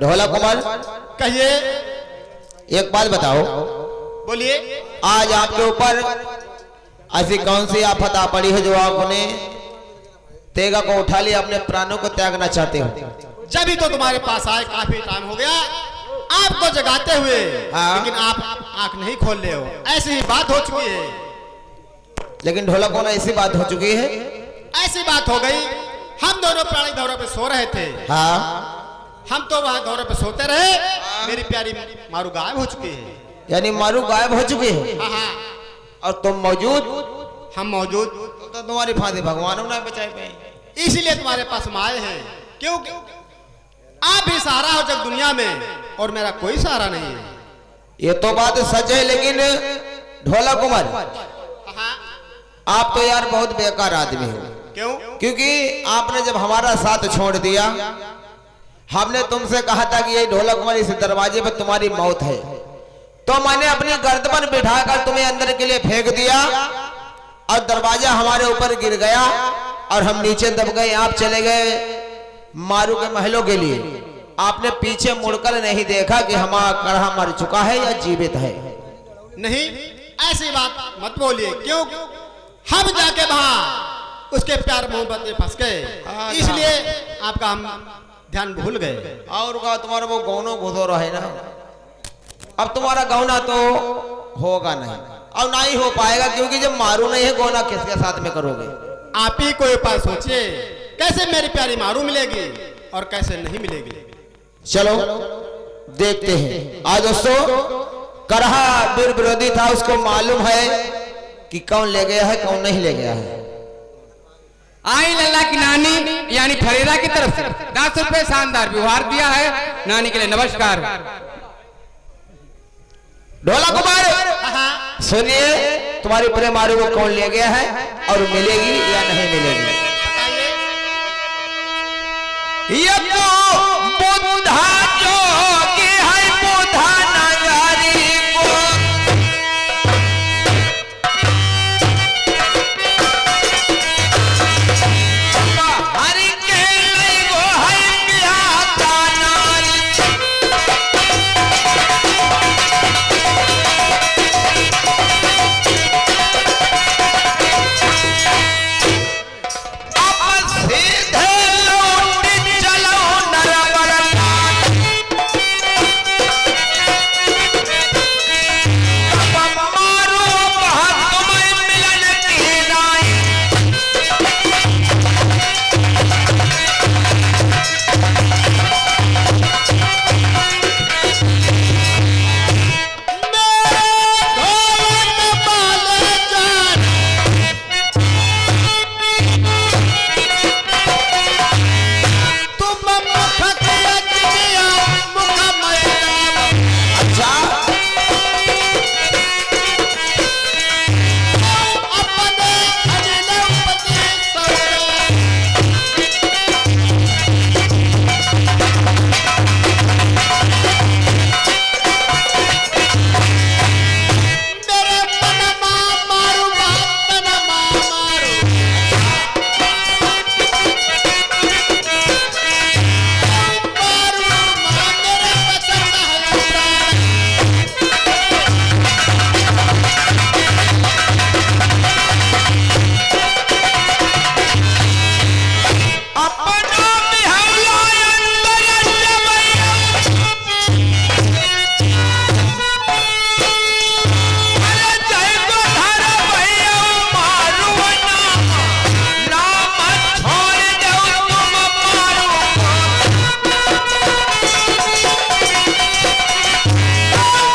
ढोला कुमार कहिए। एक बात बताओ, बोलिए। आज आपके ऊपर ऐसी कौन सी आफत आ पड़ी है जो आपने तेगा को उठा लिया, अपने प्राणों को त्यागना चाहते हो? जब ही तो तुम्हारे पास आए, काफी टाइम हो गया आपको जगाते हुए। हाँ? लेकिन आप आंख नहीं खोल रहे हो, ऐसी ही बात हो चुकी है। लेकिन ढोला कौन ऐसी बात हो चुकी है? ऐसी बात हो गई, हम दोनों प्राणी दौरे पे सो रहे थे। हाँ, हम तो वहां दौरे पे सोते रहे, मेरी प्यारी मारू गायब हो चुकी है। यानी मारू गायब हो चुकी है? हाँ हाँ। और तुम मौजूद? हम मौजूद। तो तुम्हारी फांसी भगवान ना बचाए पे, इसीलिए तुम्हारे पास हम आए हैं। क्यों? आप भी सहारा हो जग दुनिया में, और मेरा कोई सहारा नहीं है। ये तो बात सच है, लेकिन ढोला कुमार आप तो यार बहुत बेकार आदमी हो। क्यों? क्योंकि आपने जब हमारा साथ छोड़ दिया, हमने तुमसे कहा था कि ये ढोला कुमार इस दरवाजे पर तुम्हारी मौत है, तो मैंने अपनी गर्दन बिठाकर तुम्हें अंदर के लिए फेंक दिया और दरवाजा हमारे ऊपर गिर गया और हम नीचे दब गए। आप चले गए मारू के महलों के लिए। आपने पीछे मुड़कर नहीं देखा कि हमारा कड़ा मर चुका है या जीवित है। नहीं, ऐसी बात मत बोलिए। क्यों? हम जाके वहां उसके प्यार मोहब्बत में फंस गए, इसलिए आपका हम ध्यान भूल गए। और का तुम्हारा वो गौनो घुसो रहे ना, अब तुम्हारा गौना तो होगा नहीं और ना ही हो पाएगा, क्योंकि जब मारू नहीं है, गौना किसके साथ में करोगे? आप ही कोई उपाय सोचिए, कैसे मेरी प्यारी मारू मिलेगी और कैसे नहीं मिलेगी। चलो देखते हैं। आज दोस्तों करहा वीर विरोधी था, उसको मालूम है कि कौन ले गया है कौन नहीं ले गया है। आई लल्ला की नानी यानी फरेरा की तरफ से 10 रुपए शानदार व्यवहार दिया है। नानी के लिए नमस्कार। ढोला कुमार सुनिए, तुम्हारी पूरे मारू को कौन ले गया है और मिलेगी या नहीं मिलेगी? ये तो बुधा जोगी है, बुधा नगारी को हरि के वो है प्यासा नारी। अब सीधे लौट चलो नरवरनाथ, अब मारो बहुत तुम्हें मिलन की राय। अच्छा, अपना बिहाया अंदर जमैया, अरे जय को धर भैया मारू नाम, नाम छोड़ दो तुम मारू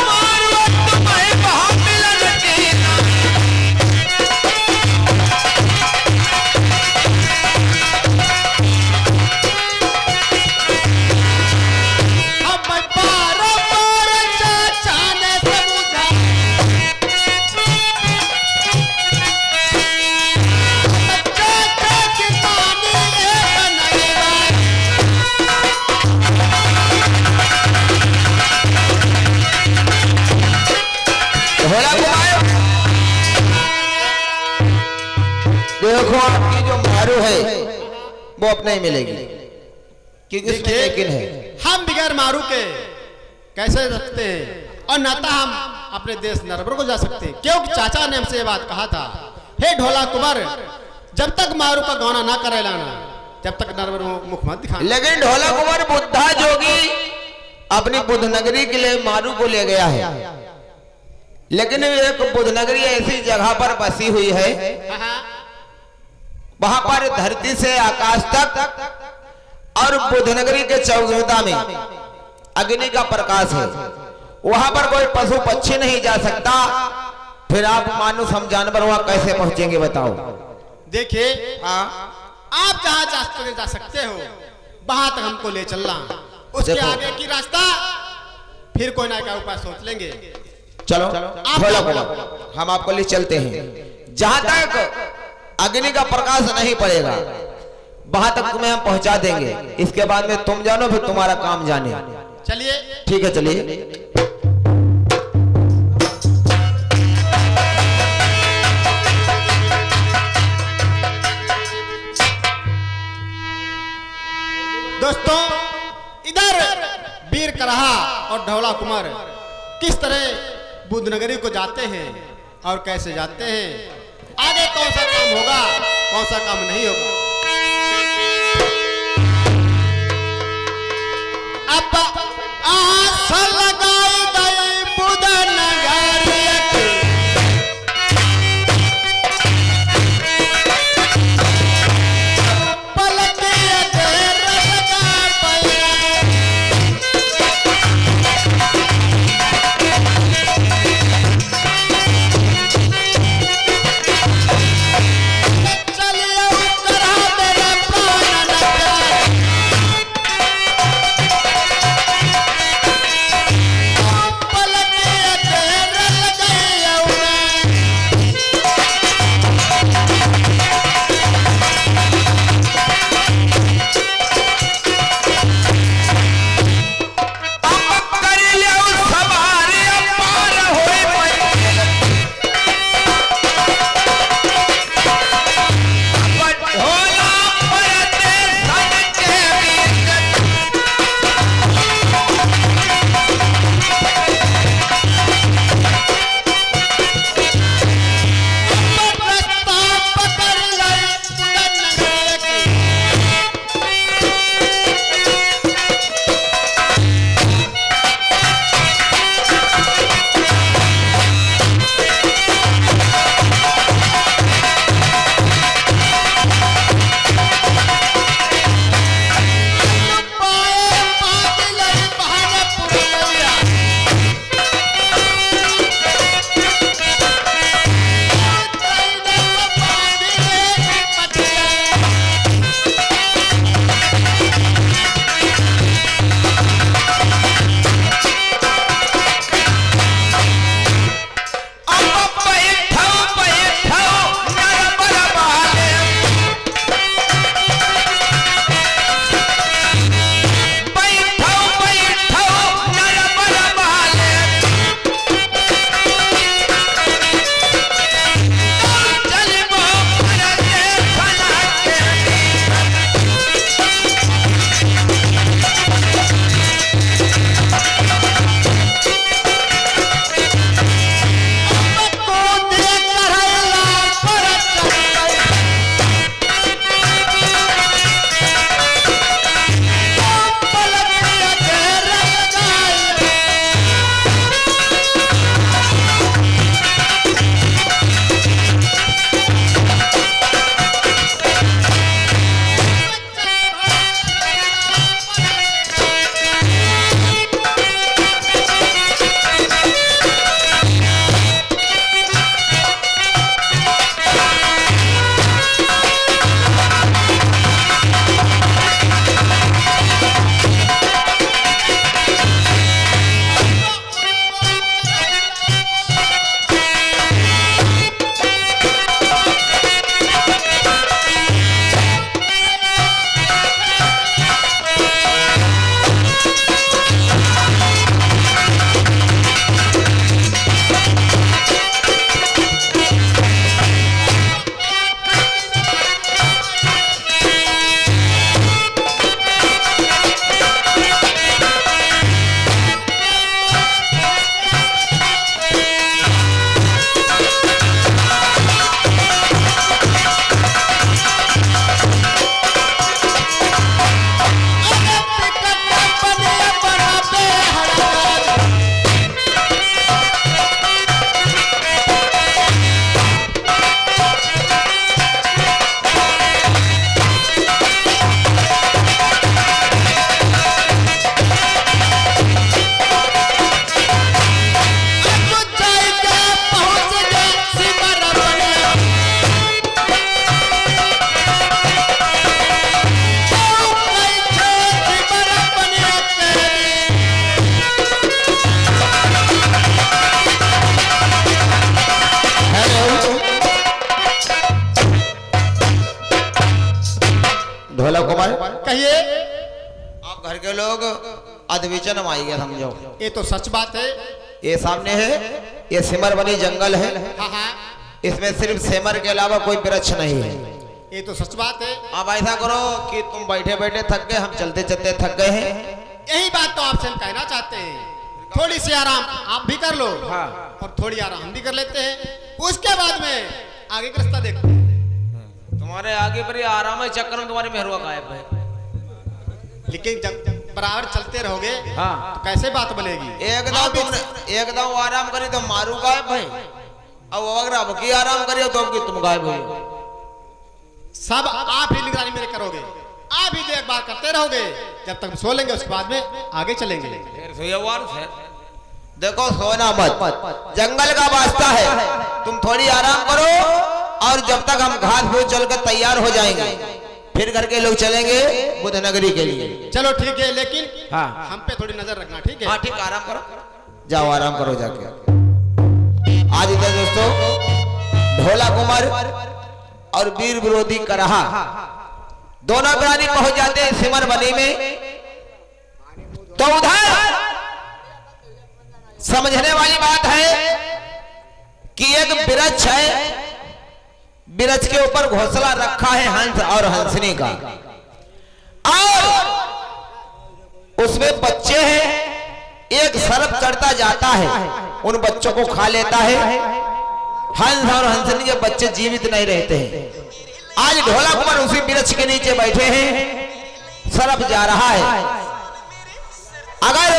मारू तुम्हें वहाँ मिलन की नाम। ढोला कुमार देखो, आपकी जो मारू है वो अपने ही मिलेगी। कि इसमें देखिए, लेकिन है। हम बिगैर मारू के कैसे रखते हैं और ना तो हम अपने देश नरबर को जा सकते हैं, क्योंकि चाचा ने हमसे ये बात कहा था, हे ढोला कुंवर, जब तक मारू का गौना ना करे लाना, जब तक नरबर मुख मत दिखाना। लेकिन ढोला कुंवर बुद्धा जोगी अपनी बुद्ध नगरी के लिए मारू को ले गया है, लेकिन एक बुद्ध नगरी ऐसी जगह पर बसी हुई है, वहां पर धरती से आकाश तक और बुद्ध नगरी के चौगुदा में अग्नि का प्रकाश है, वहां पर कोई पशु पक्षी नहीं जा सकता। फिर आप मानुष हम जानवर वहां कैसे पहुंचेंगे बताओ। देखिए, आप जहां जा सकते हो वहां तक हमको ले चलना, उसके देखो। आगे की रास्ता फिर कोई ना क्या उपाय सोच लेंगे। चलो ढोला कुंवर, हम आपको ले चलते हैं, जहां तक अग्नि का प्रकाश नहीं पड़ेगा वहां तक तुम्हें हम पहुंचा देंगे। इसके बाद में तुम जानो, फिर तुम्हारा काम जाने। चलिए, ठीक है, चलिए। दोस्तों, इधर वीर कराहा और ढोला कुंवर किस तरह बुद्ध नगरी को जाते हैं और कैसे जाते हैं, आगे कौन सा काम होगा कौन सा काम नहीं होगा। अब आस लगाई गई बुद्ध नगरी की, पलके देर लगा पया, चलिए करा कहिए। आप घर के लोग अधविचन में आइए समझो। ये तो सच बात है। ये सामने है, ये सिमर बनी जंगल है, हाँ हाँ, इसमें सिर्फ सेमर के अलावा कोई वृक्ष नहीं है। ये तो सच बात है। अब ऐसा करो कि तुम बैठे बैठे थक गए, हम चलते चलते थक गए हैं। यही बात तो आपसे हम कहना चाहते हैं। थोड़ी सी आराम आप भी कर लो, हाँ। और थोड़ी आराम हम भी कर लेते हैं। उसके बाद में आगे का रास्ता देखते हैं। तुम्हारे आगे पर ये आराम है, चक्कर में तुम्हारी मेहरुआ गायब है। लेकिन जब बराबर चलते रहोगे, हाँ। तो कैसे बात बनेगी। एकदम आराम करी तो मारू गायब है, अब अगर अब की आराम करिए तो अब की तुम गायब हो। सब आप ही निगरानी मेरे करोगे, आप ही देखभाल करते रहोगे जब तक सो लेंगे। उसके बाद में आगे चलेंगे। देखो सोना मत, जंगल का वास्ता है, तुम थोड़ी आराम करो, और जब तक हम घास फूस चल कर तैयार हो जाएंगे फिर घर के लोग चलेंगे बुध नगरी के लिए। चलो ठीक है, लेकिन हाँ। हम पे थोड़ी नजर रखना, ठीक है। हाँ ठीक, आराम करो, जाओ आराम करो जाके। आज इधर दोस्तों ढोला कुमार और वीर विरोधी करहा दोनों प्राणी पहुंच जाते हैं सिमर बनी में। तो उधर समझने वाली बात है कि एक वृक्ष है, वृक्ष के ऊपर घोंसला रखा है हंस और हंसनी का, और उसमें बच्चे हैं। एक सर्प चढ़ता जाता है, उन बच्चों को खा लेता है। हंस और हंसनी के बच्चे जीवित नहीं रहते हैं। आज ढोला कुमार उसी वृक्ष के नीचे बैठे हैं, सर्प जा रहा है। अगर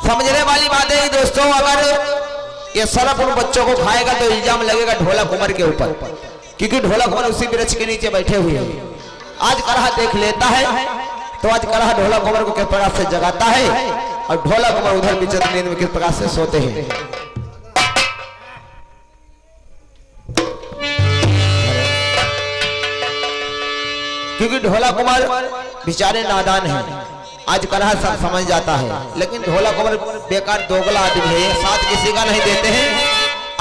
समझने वाली बात है दोस्तों, अगर ये सर्प उन बच्चों को खाएगा तो इल्जाम लगेगा ढोला कुमार के ऊपर, क्योंकि ढोला कुमार उसी वृक्ष के नीचे बैठे हुए हैं। आज करहा देख लेता है, तो आज करहा ढोला कुमार को किस प्रकार से जगाता है, और ढोला कुमार उधर विचित्र नींद में किस प्रकार से सोते हैं। क्योंकि ढोला कुमार बेचारे नादान हैं, आज करहा सब समझ जाता है, लेकिन ढोला कुमार बेकार दोगला आदमी है, साथ किसी का नहीं देते हैं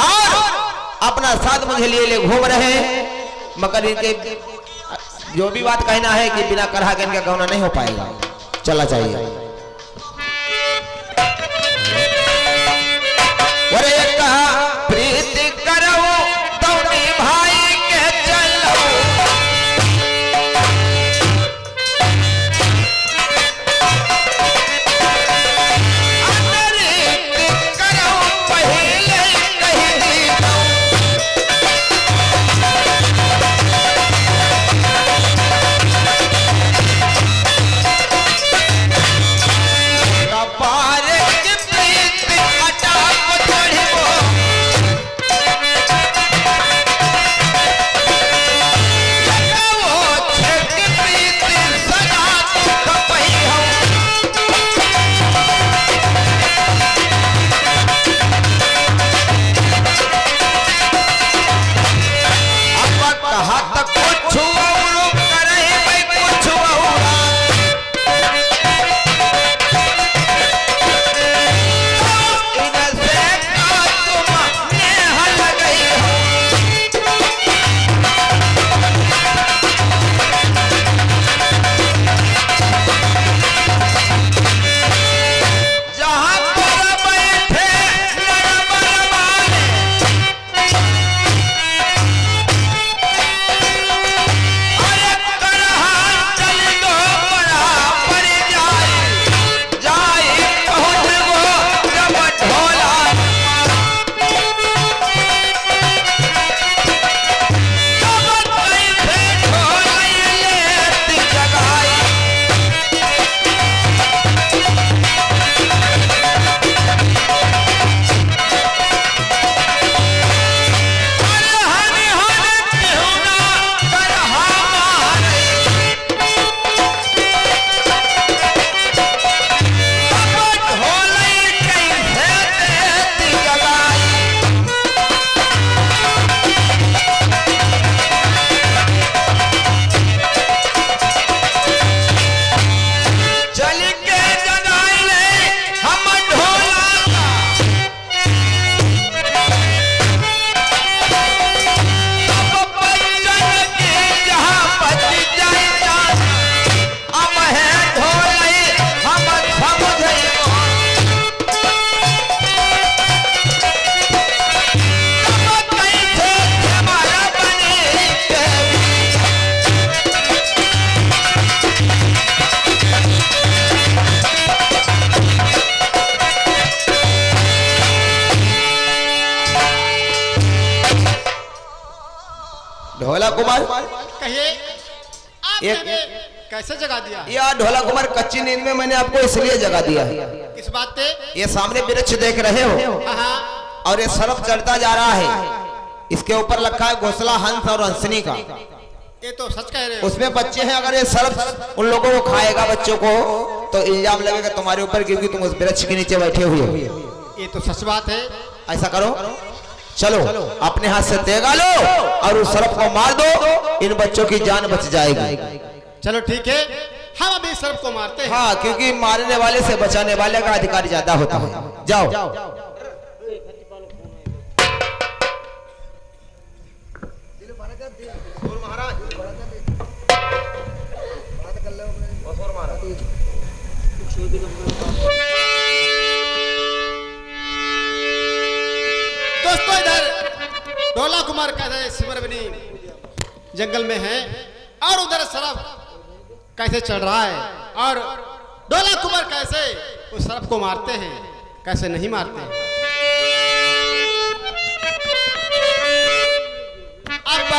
और अपना साथ मुझे लिए घूम रहे हैं। मगर इनके जो भी बात कहना है कि बिना करहा के इनका गौना नहीं हो पाएगा, चला चाहिए। प्रीति करो तो भाई के चलो, कुमार, कहिए आपने एक- कैसे जगा दिया? या ढोला कुमार, कच्ची नींद में मैंने आपको इसलिए जगा दिया है। किस बात पे? ये सामने वृक्ष देख रहे हो हाँ, और ये सरफ चढ़ता जा रहा है, इसके ऊपर लिखा है घोंसला हंस और हंसनी का। ये तो सच कह रहे हो। उसमें बच्चे हैं, अगर ये सरफ उन लोगों को खाएगा बच्चों को तो इल्जाम लगेगा तुम्हारे ऊपर, क्योंकि तुम उस वृक्ष के नीचे बैठे हुए हो। ये तो सच बात है। ऐसा करो, चलो अपने हाथ से तेगा लो और उस सरफ को मार दो, इन बच्चों की जान बच जाएगी। चलो ठीक है, हम अभी सर्प को मारते हैं। हाँ, क्योंकि मारने वाले से बचाने वाले का अधिकार ज्यादा होता है। जाओ। दोस्तों इधर ढोला कुमार कैसे सिमरवनी जंगल में है और उधर सरफ कैसे चढ़ रहा है, और ढोला कुमार कैसे उस सरफ को मारते हैं, कैसे नहीं मारते। अब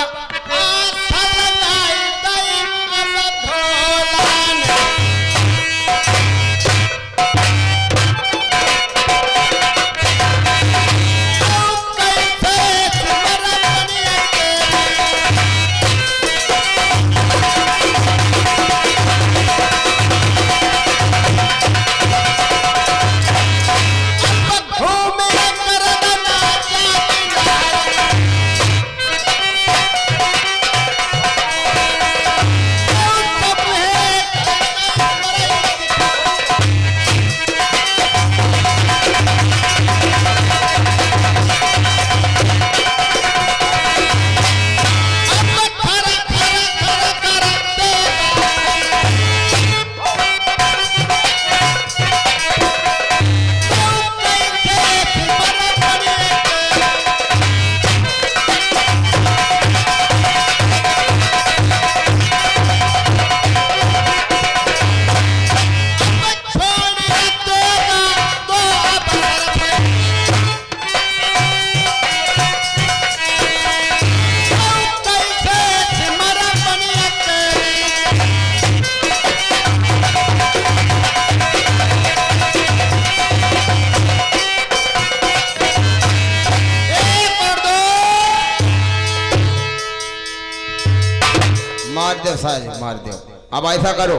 मार दो सारे, मार दो। अब ऐसा करो,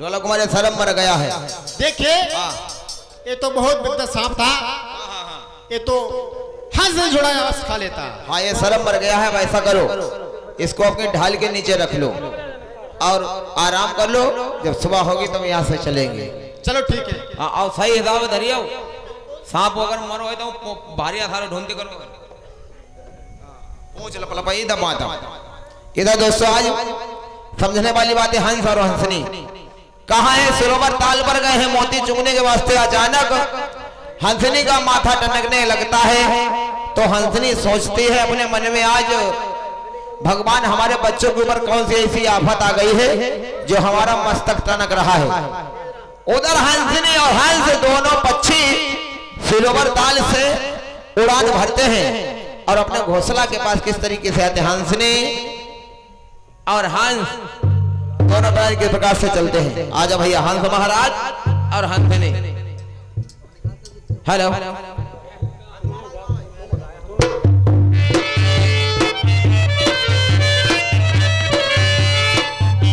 ढोला कुमार शर्म मर गया है। देखिए ये तो बहुत बड़ा सांप था, ये तो हंस से जुड़ा आवाज खा लेता। हाँ, ये शर्म मर गया है। वैसा करो, इसको अपनी ढाल के नीचे रख लो और आराम कर लो, जब सुबह होगी तो यहाँ से चलेंगे। चलो ठीक है। हाँ, और सही हिसाब से धरियो, सांप अगर मरो है तो भारी आधार ढूंढते करो। पूछ लपलपाई दबाता। इधर दोस्तों आज समझने वाली बात है, हंस और हंसनी कहाँ है? सरोवर ताल पर गए हैं मोती चुगने के वास्ते। अचानक हंसनी का माथा टनकने लगता है तो हंसनी सोचती है अपने मन में, आज भगवान हमारे बच्चों के ऊपर कौन सी ऐसी आफत आ गई है जो हमारा मस्तक टनक रहा है। उधर हंसनी और हंस दोनों पक्षी सरोवर ताल से उड़ान भरते हैं और अपने घोंसला के पास किस तरीके से आते हैं। हंसनी और हंस दोनों प्रकार के प्रकार से चलते हैं। आजा भैया, हंस महाराज और हंसनी। हेलो,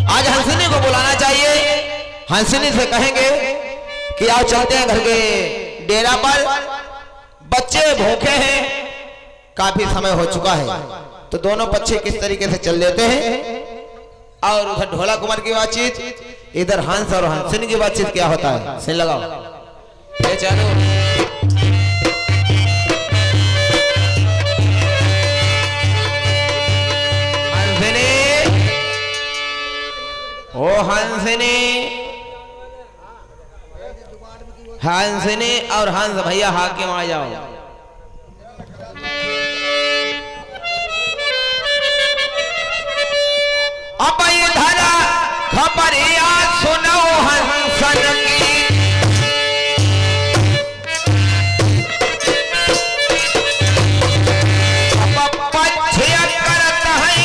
आज हंसनी को बुलाना चाहिए। हंसनी से कहेंगे कि आओ चलते हैं घर के डेरा पर, बच्चे भूखे हैं, काफी समय हो चुका है। तो दोनों बच्चे किस तरीके से चल देते हैं और उधर ढोला कुमार की बातचीत, इधर हंस और हंसनी की बातचीत क्या होता है। सिन लगाओ, ये चलो। हंसनी, ओ हंसनी, हंसनी और हंस भैया हाकिम आ जाओ। अब इधर खबरिया सुनो हंसन की, अब पक्षी करत है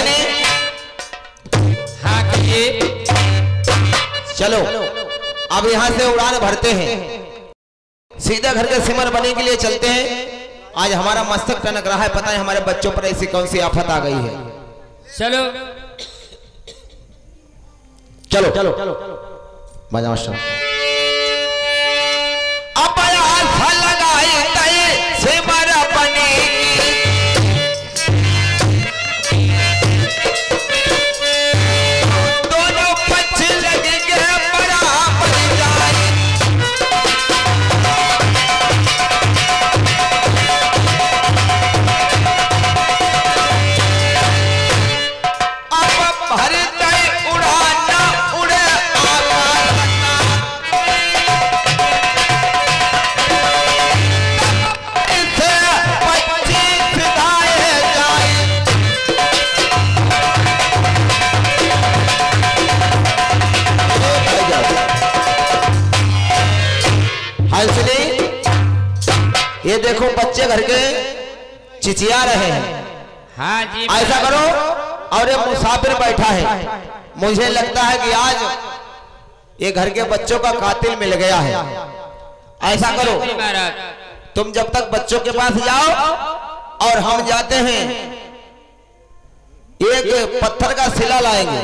हंसनी, हाँ कहिए। चलो अब यहाँ से उड़ान भरते हैं, सीधा घर के सिमर बने के लिए चलते हैं। आज हमारा मस्तक टनक रहा है, पता है हमारे बच्चों पर ऐसी कौन सी आफत आ गई है। चलो चलो चलो चलो मजा मास्टर। अब आशा लगाई तय सिमर बने दोनों पक्ष लगेंगे बराबर जाए। अब भरते उड़ाना उड़े आकाश इसे 25 दाए जाए। हंसनी, ये देखो बच्चे घर के चिचिया रहे हैं। हाँ जी ऐसा करो, और ये मुसाफिर बैठा है, मुझे लगता है कि आज ये घर के बच्चों का कातिल मिल गया है। ऐसा करो, महाराज। तुम जब तक बच्चों के पास जाओ और हम जाते हैं, एक पत्थर का सिला लाएंगे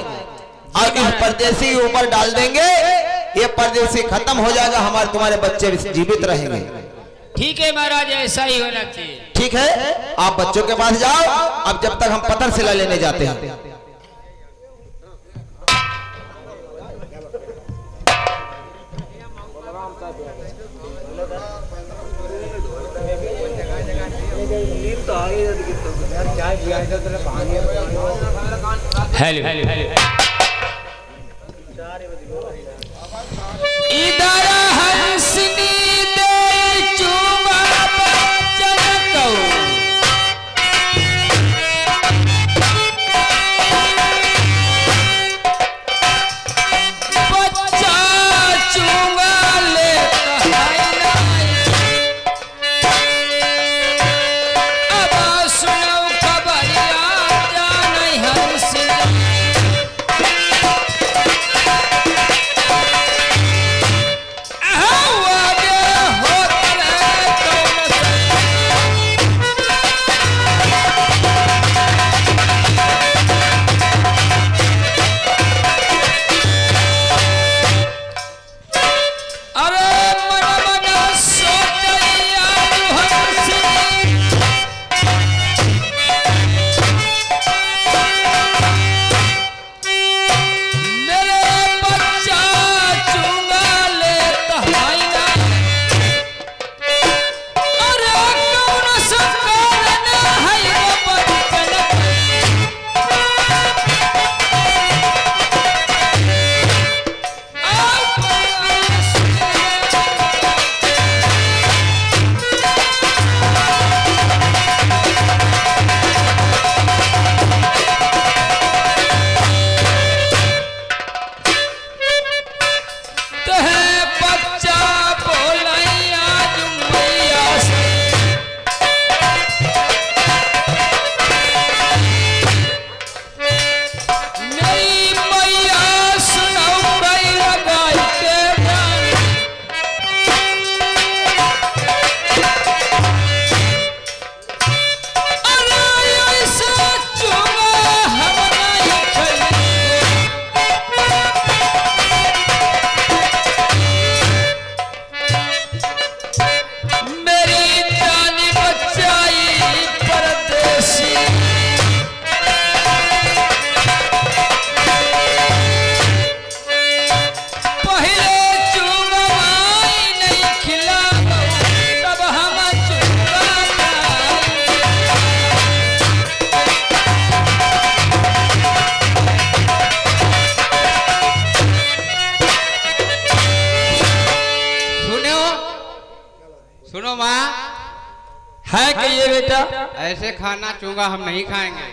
और इस परदेसी के ऊपर डाल देंगे। ये परदेसी खत्म हो जाएगा, हमारे तुम्हारे बच्चे जीवित रहेंगे। ठीक है महाराज, ऐसा ही होना चाहिए। ठीक है, आप बच्चों के पास जाओ। अब जब तक हम पत्थर सिला लेने जाते हैं। हेलो इधर हंसनी दे चुमा बच्चन को, बच्चा चुमा ले अब सुनो खबरिया जाने हंसनी। सुनो माँ, है कि ये बेटा? ऐसे खाना चूंगा हम नहीं खाएंगे।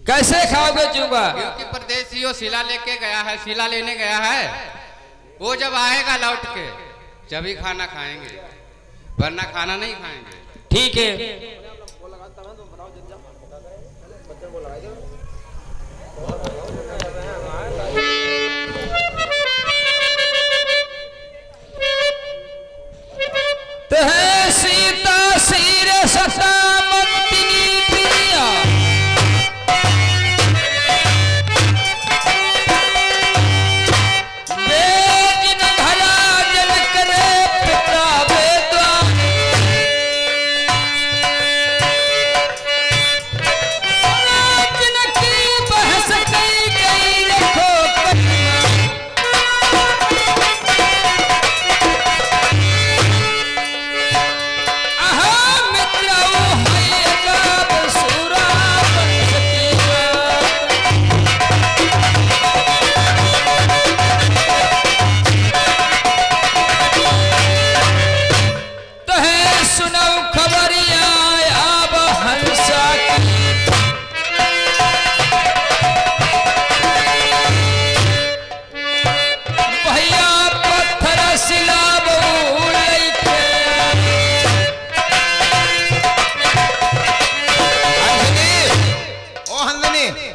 कैसे खाओगे चूंगा? क्योंकि परदेसी वो सिला लेके गया है, सिला लेने गया है। वो जब आएगा लौट के जब ही खाना खाएंगे, वरना खाना नहीं खाएंगे। ठीक है।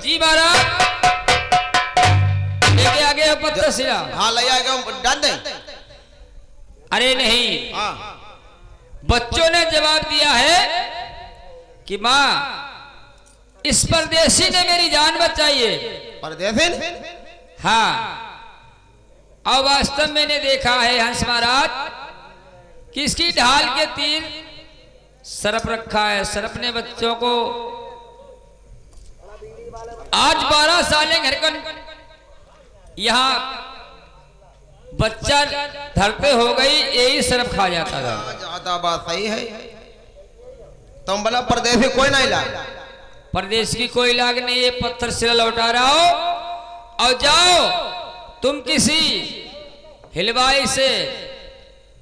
जी महाराज, लेके आ गए हो पत्थर शिला? हाँ ले आएगा, डाल दे। अरे नहीं, हाँ बच्चों ने जवाब दिया है कि माँ इस परदेसी ने मेरी जान बचाई है। परदेसी? हाँ, और वास्तव में मैंने देखा है हंस महाराज कि इसकी ढाल के तीर सरप रखा है। सरप ने बच्चों को आज 12 सालें घर का यहाँ बच्चा धरते हो गई, यही सरप खा जाता था। ज्यादा बात सही है। तुम बोला परदेसी कोई नहीं ला? परदेश की कोई लाग नहीं, ये पत्थर शिला लौटा रहा हो और जाओ तुम किसी हिलवाई से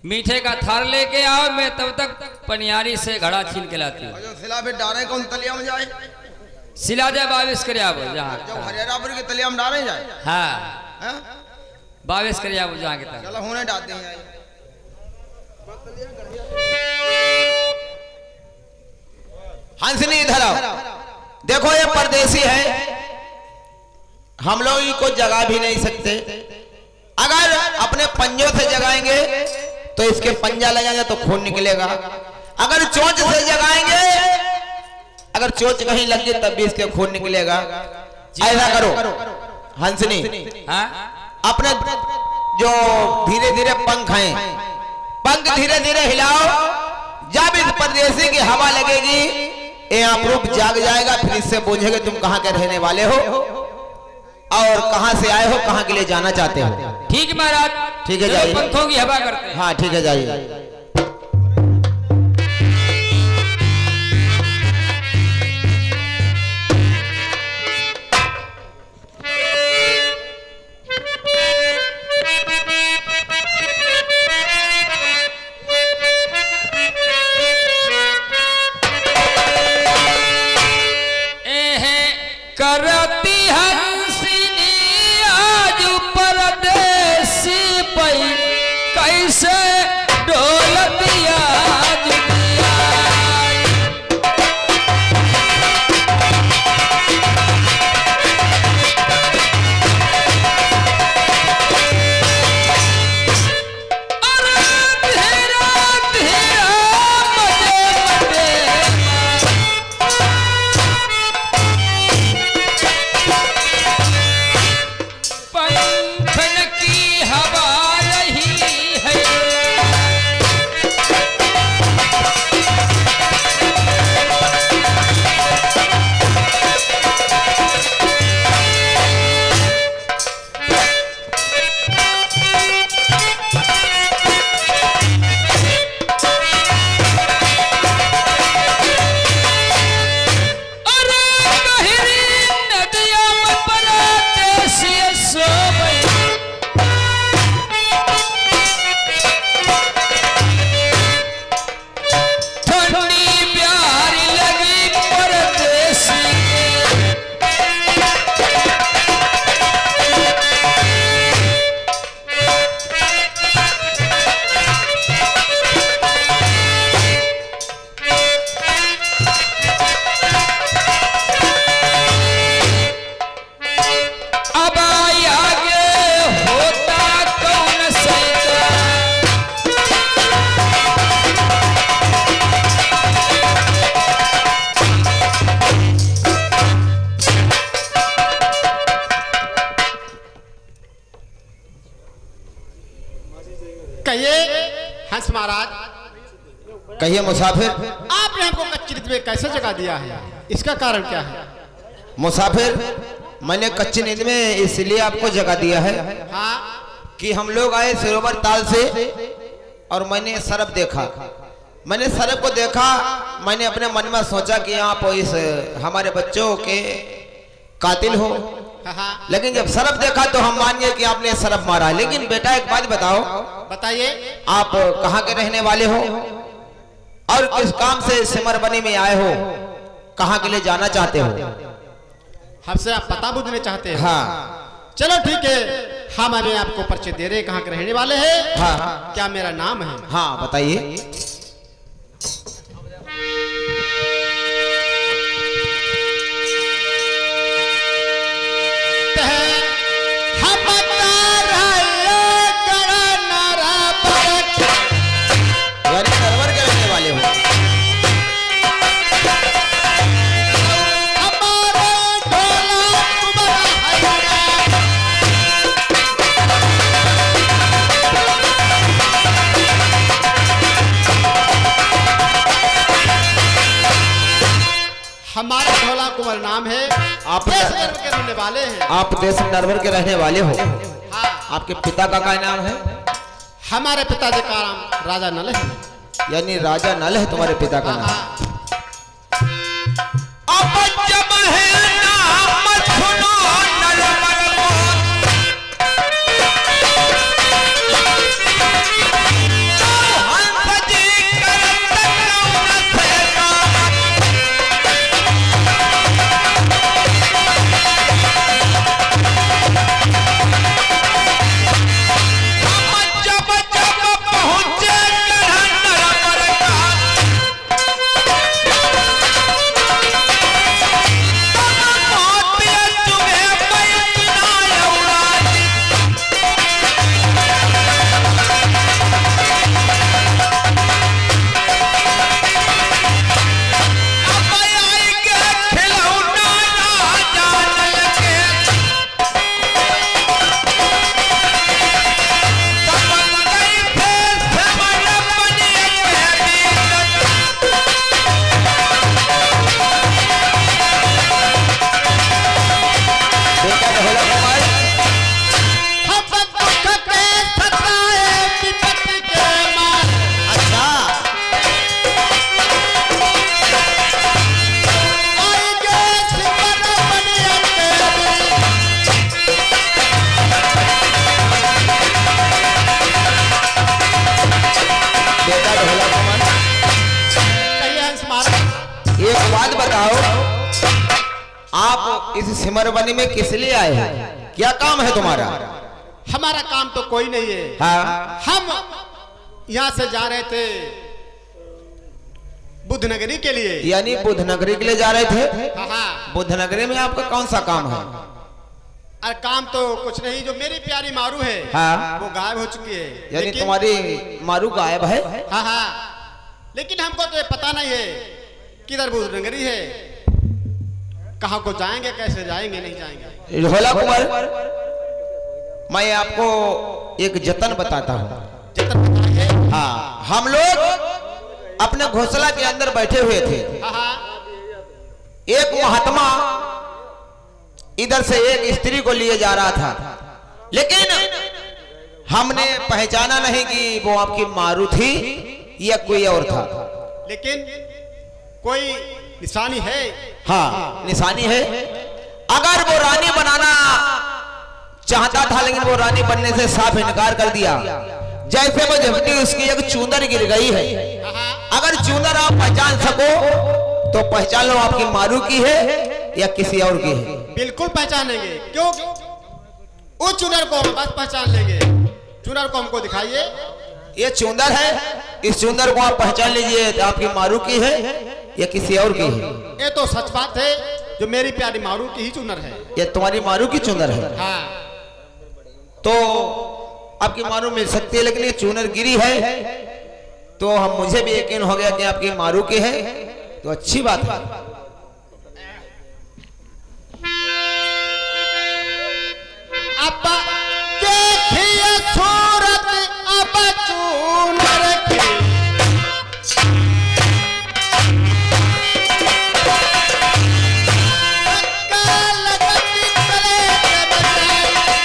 मीठे का थार लेके आओ, मैं तब तक पनियारी से घड़ा छीन के लाती हूँ। जो सिला पे डाले कौन तलिया में जाए? सिला जाए बाविस करे आप जहाँ। जो हरियाणापुर की तलिया में डाले जाए? हाँ, हैं? बाविस करे आप जहाँ के तक। चलो होने डालते हैं। हंसनी इधर आओ। देखो ये परदेसी है, हम लोग इनको जगा भी नहीं सकते। अगर अपने पंजों से जगाएंगे तो इसके पंजा लगाएंगे तो खून निकलेगा। अगर चोंच से जगाएंगे, अगर चोंच कहीं लग जाए तब भी इसके खून निकलेगा। ऐसा करो हंसनी, हाँ, अपने जो धीरे धीरे पंख हैं, पंख धीरे धीरे हिलाओ। जब इस परदेसी की हवा लगेगी ये अप्रूप जाग जाएगा, फिर इससे पूछेगा तुम कहाँ के रहने वाले हो और कहाँ से आए हो, कहाँ के लिए जाना चाहते हो। ठीक है महाराज, ठीक है, चलो जाइए। पंखों की हवा करते हैं। हाँ ठीक है, जाइए। करती हंसनी आज परदेसी पई, कैसे डोलतिया दुनिया। अरे धीरा धीरा मजे पंखन की हवा रही है। अरे गहरी नदिया में परदेसी सोवई, ठंडी प्यारी लगी परदेसी अब आगे होता कौन सैदा। कहिए हंस महाराज, कहिए मुसाफिर। आपने हमको कच्ची नींद में कैसे जगा दिया है, इसका कारण क्या है? मुसाफिर, मैंने कच्ची नींद में इसलिए आपको जगा दिया है हाँ, कि हम लोग आए सरोवर ताल से और मैंने सरप देखा। मैंने सरप को देखा, मैंने अपने मन में सोचा कि आप इस हमारे बच्चों के कातिल हो। हाँ, लेकिन जब सरप देखा तो हम मान गए कि आपने सरप मारा। लेकिन बेटा एक बात बताओ, बताइए। आप कहाँ के रहने वाले हो और किस काम से सिमर बनी में आए हो, कहाँ के लिए जाना चाहते हो? हमसे आप पता पूछने चाहते हैं? हाँ चलो ठीक है, हम अभी आपको परिचय दे रहे हैं, कहाँ के रहने वाले हैं। हाँ क्या मेरा नाम है? हाँ बताइए। हमारा ढोला कुंवर नाम है। आप देश नर्मर के रहने वाले हैं। आप देश नरवर के रहने वाले हो। हाँ, आपके पिता का क्या नाम है? हमारे पिताजी का नाम राजा नल है। यानी राजा नल है तुम्हारे पिता का हाँ, नाम। हाँ। अब जब है नाम सुनो नरवर मोर, तो हंस जी करत कौन से काम। हम जब जब पहुंचे गढ़ नरवर का, बेटा ढोलक कुमार, हम दुख के सताए विपत्ति के मार। अच्छा आएंगे सिमर बनिया के भी। बेटा ढोलक कुमार, कहिए हंस महाराज। एक बात बताओ, आप इस सिमरबनी में किस लिए आए हैं? क्या काम है तुम्हारा? हमारा काम तो कोई नहीं है। हाँ, हम यहाँ से जा रहे थे बुद्ध नगरी के लिए। यानी बुद्ध नगरी के लिए जा रहे थे। हाँ, हाँ। बुद्ध नगरी में आपका कौन सा काम है? अरे काम तो कुछ नहीं, जो मेरी प्यारी मारू है हाँ। वो गायब हो चुकी है। यानी लेकिन- तुम्हारी मारू गायब है? हाँ, हाँ। लेकिन हमको तो ये पता नहीं है किधर बुद्ध नगरी है, कहाँ को जाएंगे, कैसे जाएंगे, नहीं जाएंगे। ढोलक कुमार, मैं आपको एक जतन बताता हूँ। जितना बताइए। हाँ, हम लोग अपने घोंसला के अंदर बैठे हुए थे। हाँ, हाँ। एक महात्मा इधर से एक स्त्री को लिए जा रहा था, लेकिन हमने पहचाना नहीं कि वो आपकी मारू थी या कोई और था। लेकिन कोई निशानी है। हाँ, निशानी है। अगर वो रानी बनाना चाहता था, लेकिन वो रानी बनने से साफ इनकार कर दिया। जैसे वो झपटी उसकी एक चूंदर गिर गई है। हाँ, हाँ। अगर चूंदर आप पहचान सको तो पहचान लो आपकी मारू की है या किसी और की है। बिल्कुल पहचानेंगे, क्यों? उस चुनर को हम बस पहचान लेंगे। चुनर को हमको दिखाइए। ये चूंदर है, इस चूंदर को आप पहचान लीजिए तो आपकी मारू की है या किसी और की है। ये तो सच बात है, जो मेरी प्यारी मारू की ही चुनर है। ये तुम्हारी मारू की चूंदर है। हाँ। तो आपकी मारू मिल सकती है, लेकिन ये चूनर गिरी है तो हम मुझे भी यकीन हो गया कि आपकी मारू की है, तो अच्छी बात है। अब देखिए सूरत अब चूनर की, लगती गले के बजाय।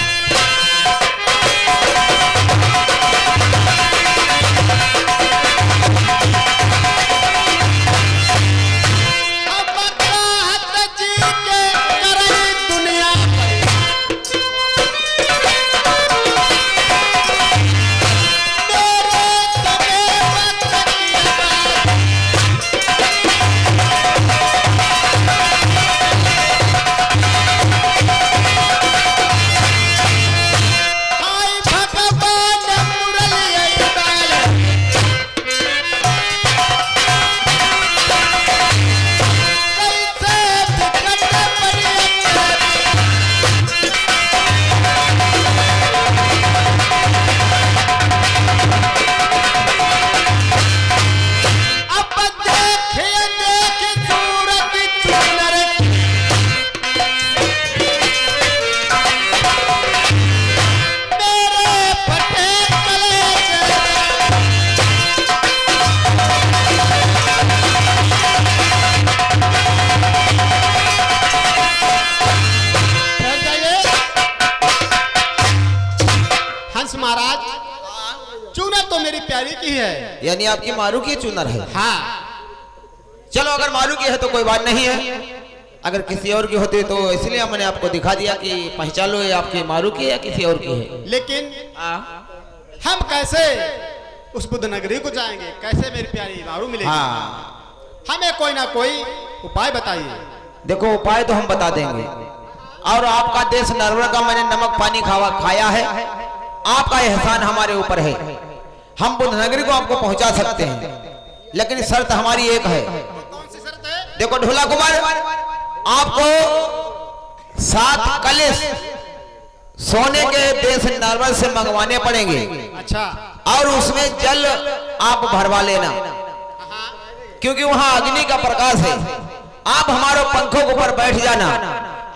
महाराज चूना तो मेरी प्यारी की है। यानी आपकी मारू की चुनर है। हाँ चलो अगर मारू की है तो कोई बात नहीं है, अगर किसी और की होती तो इसलिए मैंने आपको दिखा दिया कि पहचान लो ये आपकी मारू की है या किसी और की है। लेकिन हम कैसे उस बुद्ध नगरी को जाएंगे, कैसे मेरी प्यारी मारू मिलेगी? हाँ हमें कोई ना कोई उपाय बताइए। देखो उपाय तो हम बता देंगे, और आपका देश नरवर का मैंने नमक पानी खाया है, आपका एहसान हमारे ऊपर है। हम बुद्ध नगरी को आपको पहुंचा सकते हैं, लेकिन शर्त हमारी एक है। कौन सी शर्त है? देखो ढोला कुमार, आपको 7 कलश सोने के देश नरवर से मंगवाने पड़ेंगे। अच्छा। और उसमें जल आप भरवा लेना, क्योंकि वहां अग्नि का प्रकाश है। आप हमारे पंखों के ऊपर बैठ जाना,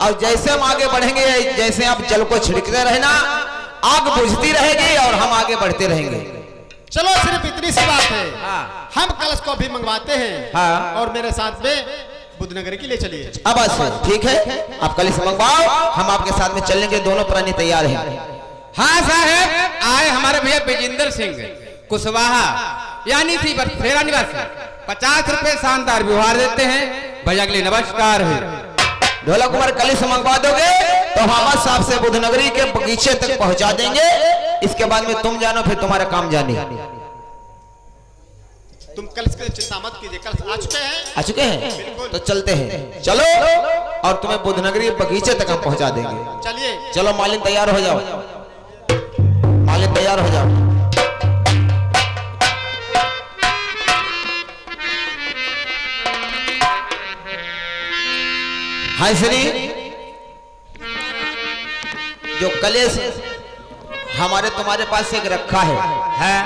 और जैसे हम आगे बढ़ेंगे जैसे आप जल को छिड़कते रहना, आग बुझती रहेगी और हम आगे बढ़ते रहेंगे। चलो सिर्फ इतनी सी बात है। हम कलश को भी मंगवाते हैं। हाँ। और मेरे साथ में बुद्ध नगरी के लिए चलिए। अब बस ठीक है, आप कलश मंगवाओ, हम आपके साथ में चलेंगे, दोनों प्राणी तैयार हैं। हाँ साहब, आए हमारे भैया विजेंद्र सिंह कुशवाहा यानी थी फेरा निवासी, 50 रुपए शानदार व्यवहार देते हैं। भैया के लिए नमस्कार है। ढोला कुमार कलश मंगवा दोगे तो हम बस आपसे बुद्ध नगरी के बगीचे तक पहुंचा देंगे। इसके बाद में तुम जानो, फिर तुम्हारा काम जाने। तुम कलश के लिए चिंता मत कीजिए, कलश आ चुके हैं। आ चुके हैं तो चलते हैं, चलो, और तुम्हें बुद्ध नगरी बगीचे तक हम पहुंचा देंगे। चलिए। चलो मालिन तैयार हो जाओ, मालिन तैयार हो जाओ। हाय श्री, जो कलेश हमारे तुम्हारे पास एक रखा है?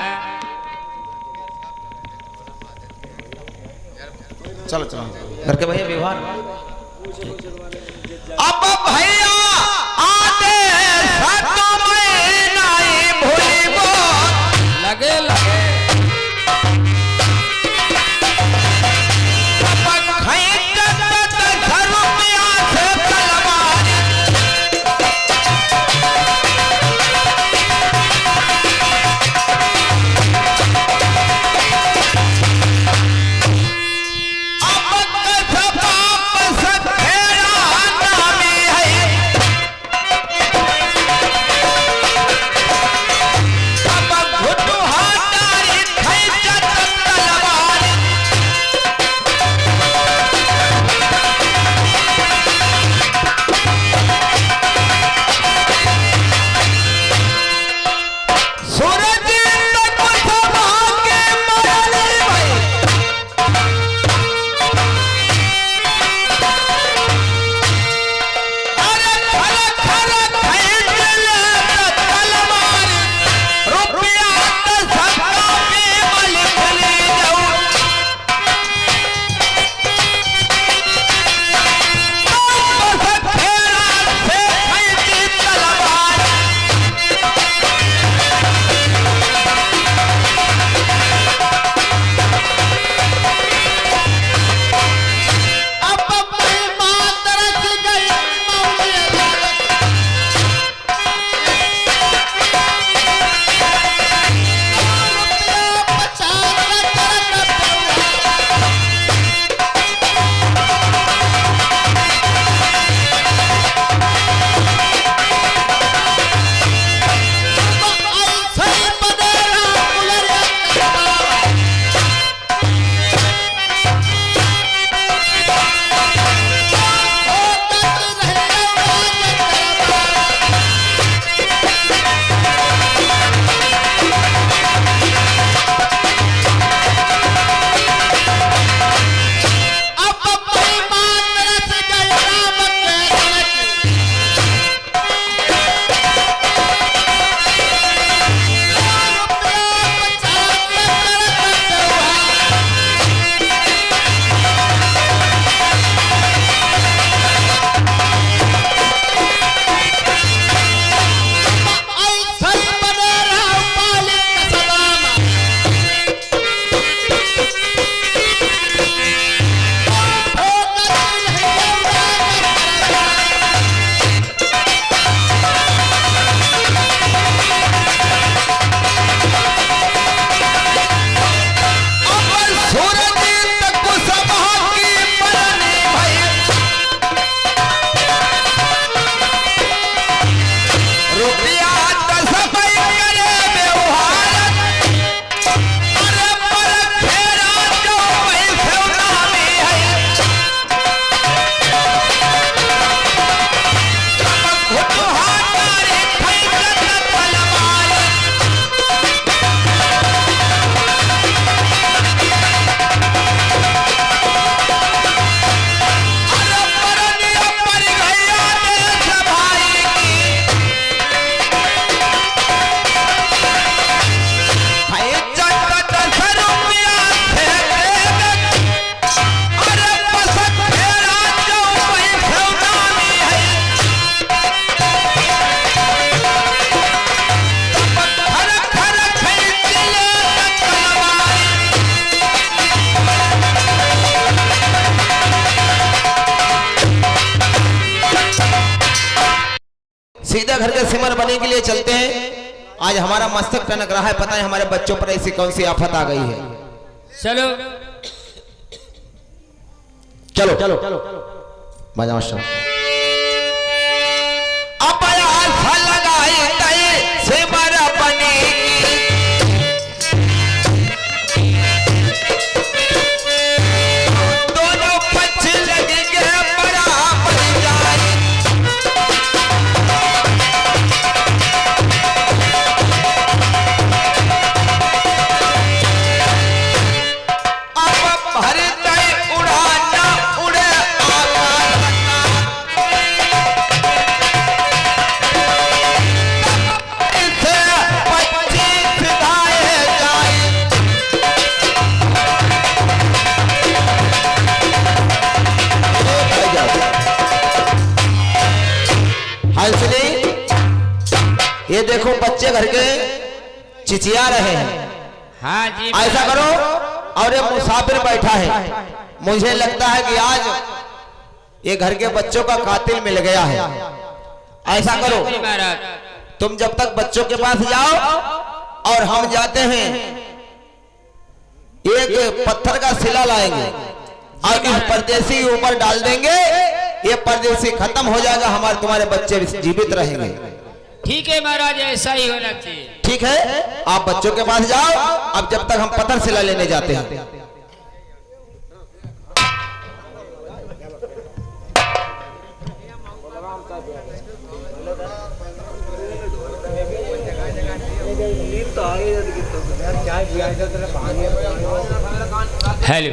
चलो चलो घर के भैया व्यवहार। अब भैया आते लगे लगे सीधा घर के सिमर बने के लिए चलते हैं। आज हमारा मस्तक टनक रहा है, पता है हमारे बच्चों पर ऐसी कौन सी आफत आ गई है। चलो चलो चलो चलो मजा मास्टर ये देखो बच्चे घर के चिचिया रहे हैं। हाँ जी ऐसा करो, और ये मुसाफिर बैठा है, मुझे लगता है कि आज ये घर के बच्चों का कातिल मिल गया है। ऐसा करो महाराज, तुम जब तक बच्चों के पास जाओ और हम जाते हैं, एक पत्थर का सिला लाएंगे और इस परदेसी के ऊपर डाल देंगे, ये परदेसी खत्म हो जाएगा, हमारे तुम्हारे बच्चे जीवित रहेंगे। ठीक है महाराज, ऐसा ही होना चाहिए। ठीक है, आप बच्चों के पास जाओ, अब जब तक हम पत्थर सिला लेने जाते हैं। हेलो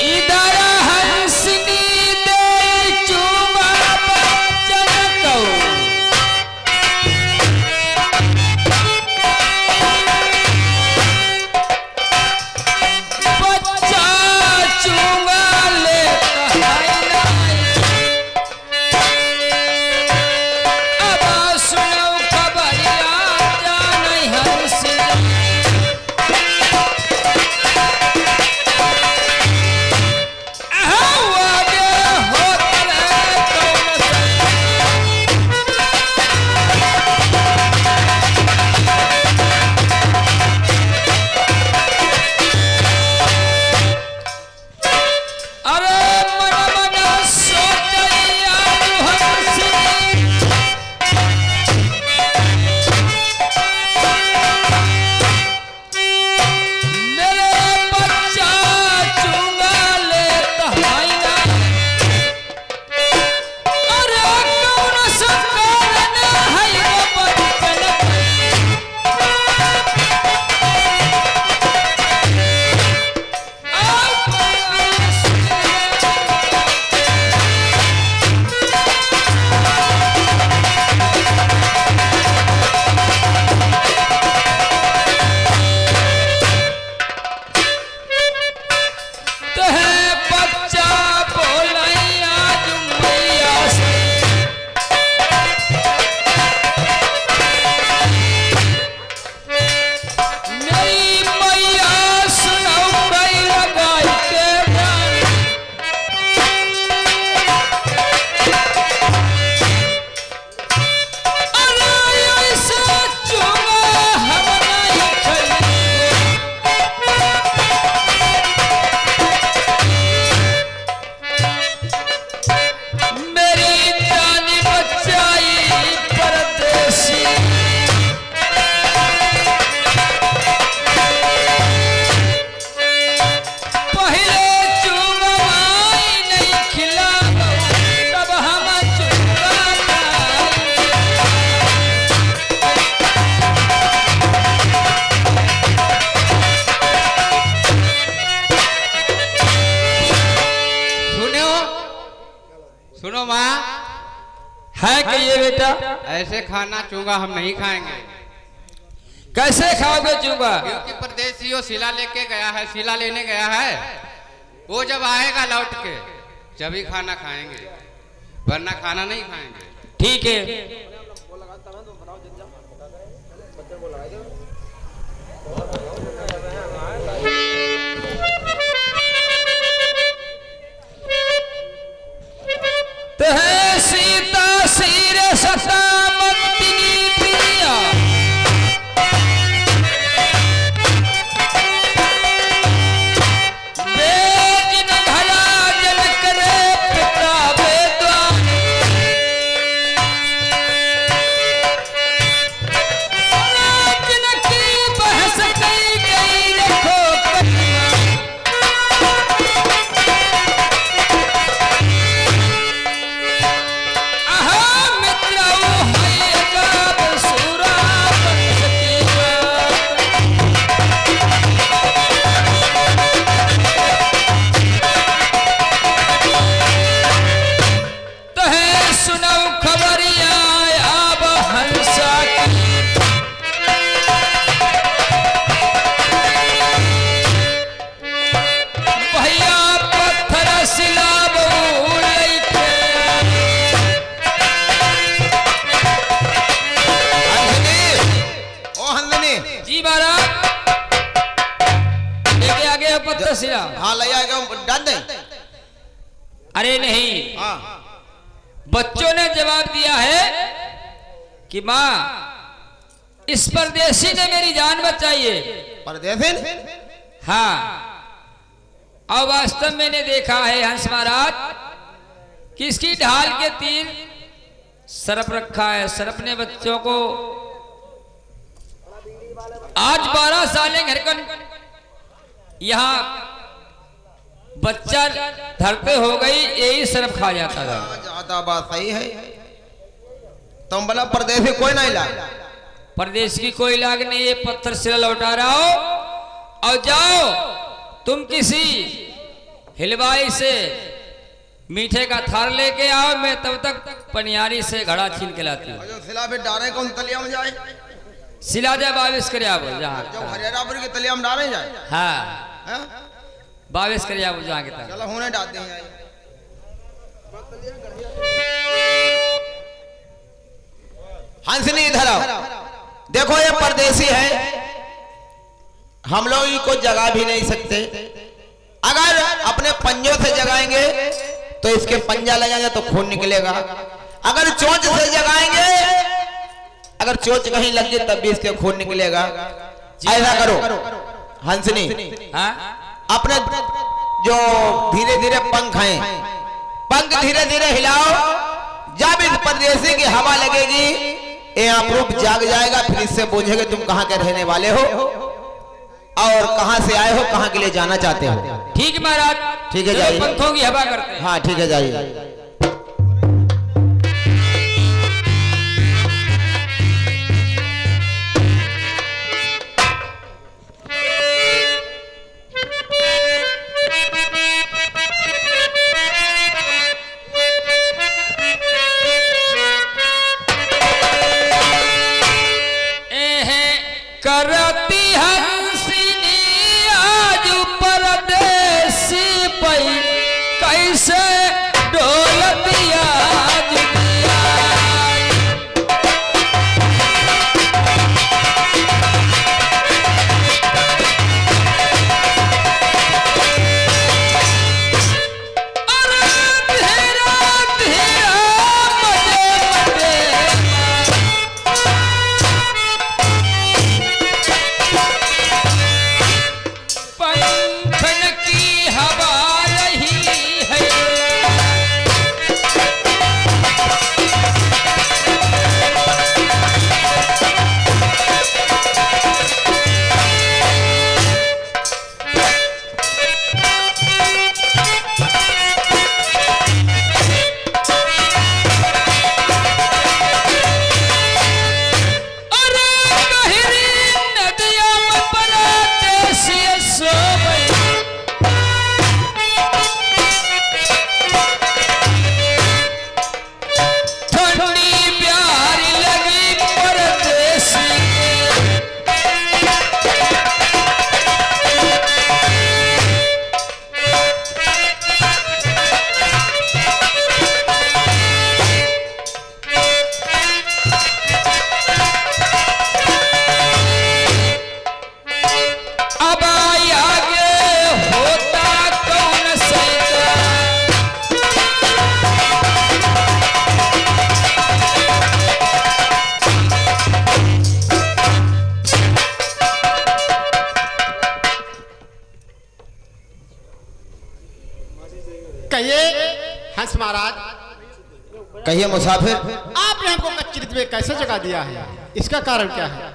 इधर हंसनी दे चुमा बच्चन को, बच्चा चुमा ले अब सुनो खबरिया जान हंसनी सुनो माँ, है कि ये बेटा ऐसे खाना चूंगा हम नहीं खाएंगे। कैसे खाओगे चूंगा? क्योंकि परदेसी वो सिला लेके गया है, सिला लेने गया है, वो जब आएगा लौट के जब ही खाना खाएंगे, वरना खाना नहीं खाएंगे। ठीक है। सतामंतिनी प्रिया बेजिन घरा जन करे पिता बेद्वान जिनकी बहस कई गई रखो कन्या हाँ ले आएगा डाल दे। अरे नहीं, हाँ बच्चों ने जवाब दिया है कि माँ इस परदेसी ने मेरी जान बचाई है। परदेसी? हाँ, और वास्तव मैंने देखा है हंस महाराज कि इसकी ढाल के तीर सरप रखा है। सरप ने बच्चों को आज 12 साल घर का यहाँ बच्चा धरते हो गई, यही सरप खा जाता था। ज्यादा बात सही है। तुम बोला परदेसी कोई नहीं ला? परदेश की कोई लाग नहीं, ये पत्थर सिरा लौटा रहा हो और जाओ तुम किसी हिलवाई से मीठे का थार लेके आओ, मैं तब तक पनियारी से घड़ा छीन के लाती हूँ। जो सिला पे डारे कौन तलिया में जाए? सिला जाए बाविस करे आप जहाँ जो हरियाणापुर की तलिया में डाले जाए। हाँ हैं? बाविस करे आप जहाँ के तक। चलो होने डालते हैं। हंसनी इधर आओ। देखो ये परदेसी है, हम लोग इनको जगा भी नहीं सकते। अगर अपने पंजों से जगाएंगे तो इसके पंजा लगाएंगे तो खून निकलेगा। अगर चोंच से जगाएंगे, अगर चोंच कहीं लग जाए तब भी इसके खून निकलेगा। ऐसा करो हंसनी, हाँ अपने जो धीरे धीरे पंख हैं, पंख धीरे धीरे हिलाओ। जब इस परदेसी की हवा लगेगी ये अप्रूप जाग जाएगा। फिर इससे पूछेंगे तुम कहाँ के रहने वाले हो और कहाँ से आए हो, कहाँ के लिए जाना चाहते हो। ठीक है महाराज, ठीक है, चलो जाइए। पंथों की हवा करते हैं। हाँ ठीक है, जाइए। करती हंसिनी आज परदेसी पई कैसे डोलती आज दिया। अरे धीरा धीरा मजे मजे पंखन की हवा रही है। हंस महाराज, कहिए मुसाफिर। आपने हमको कच्ची नींद में कैसे जगा दिया है, इसका कारण क्या है?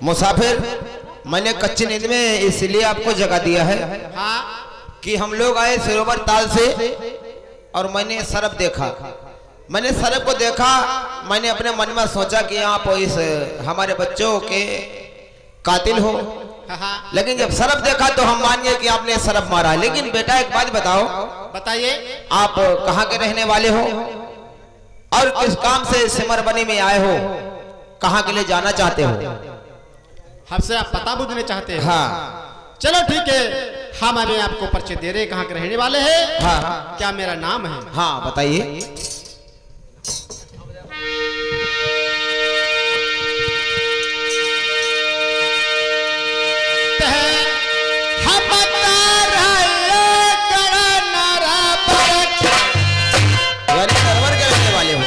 मुसाफिर, मैंने कच्ची नींद में इसलिए आपको जगा दिया है हाँ, कि हम लोग आए सरोवर ताल से और मैंने सरप देखा। मैंने सरप को देखा, मैंने अपने मन में सोचा कि आप इस हमारे बच्चों के कातिल हो। हाँ, लेकिन जब सरप देखा तो हम मान गए कि आपने सरप मारा। लेकिन बेटा एक बात बताओ, बताइए। आप कहाँ के रहने वाले हो और किस काम से सिमरबनी में आए हो, कहाँ के लिए जाना चाहते हो? हमसे आप पता पूछने चाहते हैं? हाँ चलो ठीक है, हम अभी आपको परिचय दे रहे हैं, कहाँ के रहने वाले हैं। हाँ क्या मेरा नाम है? हाँ बताइए। यानी नरवर के रहने वाले हो।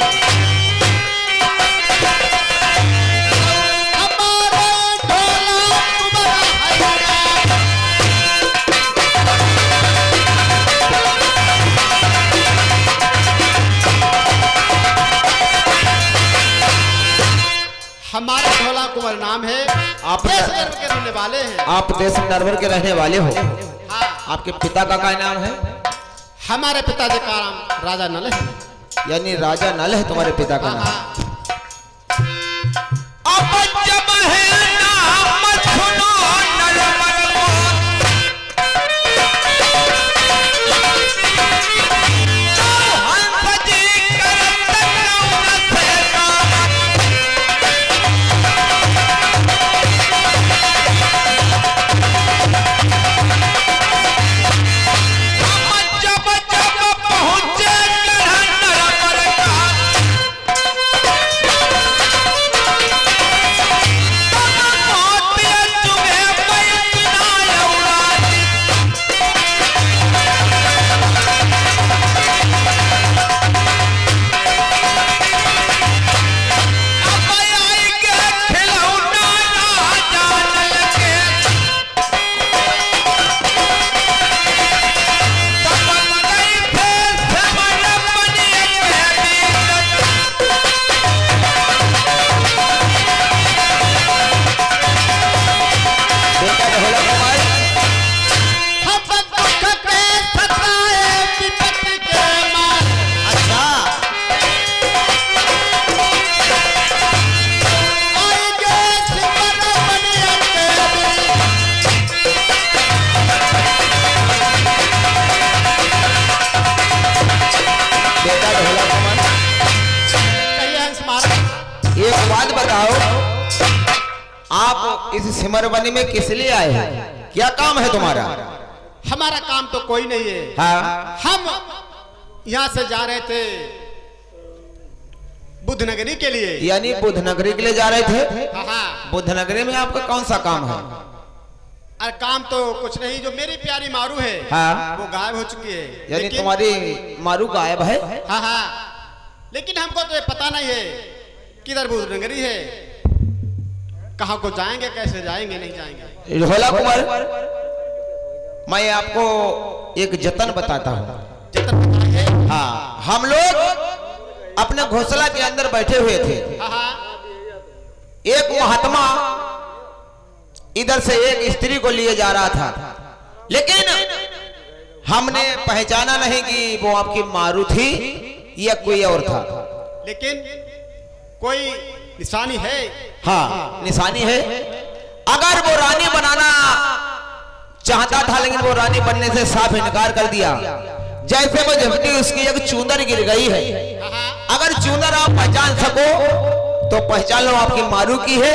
हमारा ढोला कुंवर नाम है। आप देश नरवर के रहने वाले हैं। आप देश नरवर के रहने वाले हो। हाँ, आपके पिता का क्या नाम है? हमारे पिताजी का नाम राजा नल है। यानी राजा नल है तुम्हारे पिता का नाम। हाँ, अब जब है नाम सुनो नरवर को, तो हंस जी करत कौन से काम। हम जब जब पहुंचे गढ़ नरवर का, बेटा ढोलक कुमार, अच्छा बेटा ढोलक कुमार, कहिए हंस महाराज। एक बात बताओ, आप इस सिमरबनी में किस लिए आए हैं? क्या काम है तुम्हारा? हमारा काम तो कोई नहीं है। हाँ हम यहाँ से जा रहे थे बुद्ध नगरी के लिए। यानी बुद्ध नगरी के लिए जा रहे थे। हाँ, हाँ। बुद्ध नगरी में आपका कौन सा काम है? अरे काम तो कुछ नहीं, जो मेरी प्यारी मारू है हाँ। वो गायब हो चुकी है। यानी तुम्हारी मारू गायब है। हाँ, हाँ, लेकिन हमको तो ये पता नहीं है किधर बुद्ध नगरी है, कहाँ को जाएंगे, कैसे जाएंगे, नहीं जाएंगे। ढोला कुमार, मैं आपको एक जतन बताता हूँ। जितना पता है। हाँ, हम लोग अपने घोंसला के अंदर बैठे हुए थे। हाँ, हाँ, एक महात्मा इधर से एक स्त्री को लिए जा रहा था, लेकिन हमने पहचाना नहीं कि वो आपकी मारू थी या कोई और था। लेकिन कोई निशानी है। हाँ निशानी है। अगर वो रानी बनाना चाहता था, लेकिन वो रानी बनने से साफ इनकार कर दिया। जैसे वो झपटी उसकी एक चूंदर गिर गई है। हाँ, हाँ, अगर चूंदर आप पहचान सको तो पहचान लो आपकी मारू की है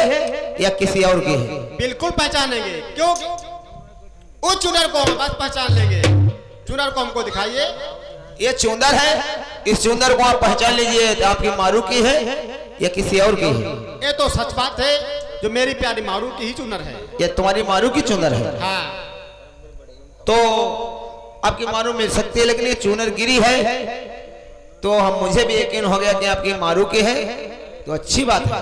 या किसी और की है। बिल्कुल पहचानेंगे, क्यों? उस चुनर को हम बस पहचान लेंगे। चुनर को हमको दिखाइए। ये चूंदर है, इस चूंदर को आप पहचान लीजिए तो आपकी मारू की है या किसी और की है। ये तो सच बात है, जो मेरी प्यारी मारू की ही चुनर है। ये तुम्हारी मारू की चूंदर है। हाँ, तो आपकी मारू मिल सकती है, लेकिन ये चूनर गिरी है तो हम मुझे भी यकीन हो गया कि आपकी मारू की है, तो अच्छी बात है।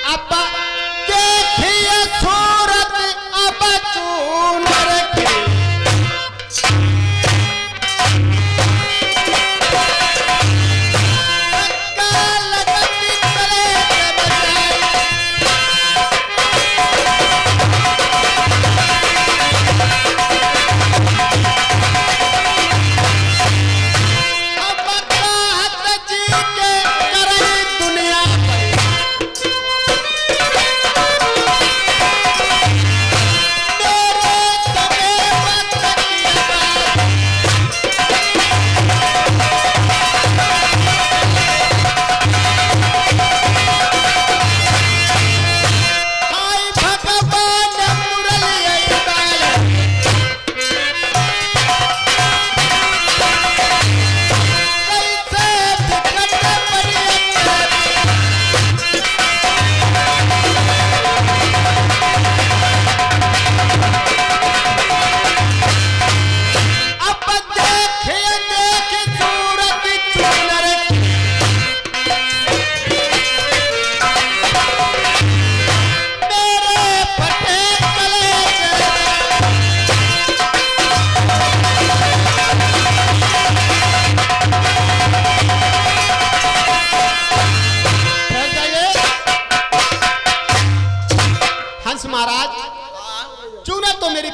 अब देखिए सूरत अब चूनर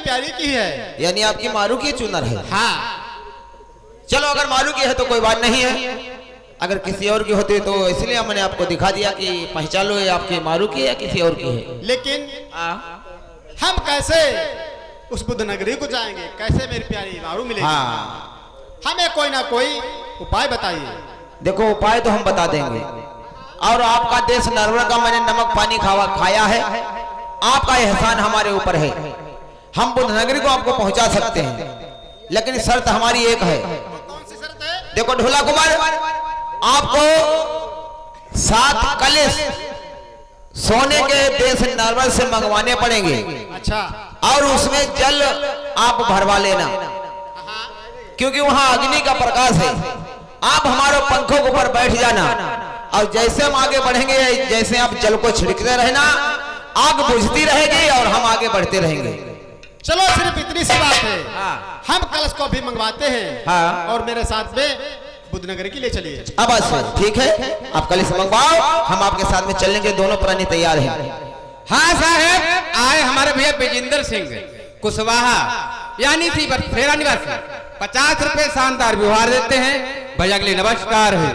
प्यारी की है। यानी आपकी मारू की चुनर है। हाँ चलो अगर मारू की है तो कोई बात नहीं है, अगर किसी और की होती तो इसलिए मैंने आपको दिखा दिया कि पहचान लो ये आपकी मारू की है या किसी और की है। लेकिन हम कैसे उस बुद्ध नगरी को जाएंगे, कैसे मेरी प्यारी मारू मिलेगी? हाँ हमें कोई ना कोई उपाय बताइए। देखो उपाय तो हम बता देंगे, और आपका देश नरवर का मैंने नमक पानी खाया है, आपका एहसान हमारे ऊपर है। हम बुद्ध नगरी को आपको पहुंचा सकते हैं, लेकिन शर्त हमारी एक है। कौन सी शर्त है? देखो ढोला कुमार, आपको 7 कलश सोने के देश नरवर से मंगवाने पड़ेंगे। अच्छा और उसमें जल आप भरवा लेना, क्योंकि वहां अग्नि का प्रकाश है। आप हमारे पंखों के ऊपर बैठ जाना, और जैसे हम आगे बढ़ेंगे जैसे आप जल को छिड़कते रहना, आग बुझती रहेगी और हम आगे बढ़ते रहेंगे। चलो सिर्फ इतनी सी बात है। हम कलश को भी मंगवाते हैं। हाँ। और मेरे साथ में बुद्ध नगरी के लिए चलिए। अब बस ठीक है, आप कलश मंगवाओ, हम आपके साथ में चलेंगे, दोनों प्राणी तैयार हैं। हाँ साहब, आए हमारे भैया विजेंद्र सिंह कुशवाहा यानी थी फेरा निवासी, 50 रुपए शानदार व्यवहार देते हैं। भैया के लिए नमस्कार है।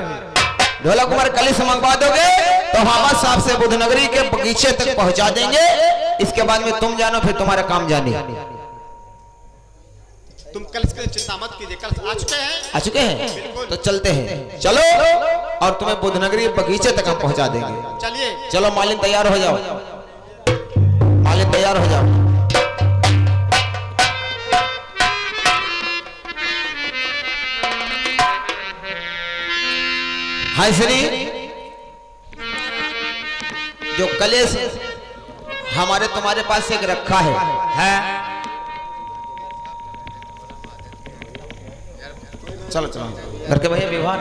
ढोला कुमार कलश मंगवा दोगे तो हम बस आपसे बुद्ध नगरी के बगीचे तक पहुंचा देंगे। इसके बाद में तुम जानो, फिर तुम्हारा काम जाने। तुम कलश की चिंता मत कीजिए, कलश आ चुके हैं। हैं तो चलते हैं, चलो, और तुम्हें बुद्ध नगरी बगीचे तक हम पहुंचा देंगे। चलिए चलो मालिन तैयार हो जाओ, मालिन तैयार हो जाओ। हाय श्री, जो कलेश हमारे तुम्हारे पास एक रखा है। चलो चलो घर के भैया व्यवहार।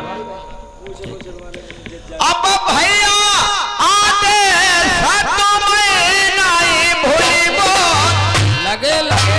अब भैया आते नहीं भूलिबो, लगे लगे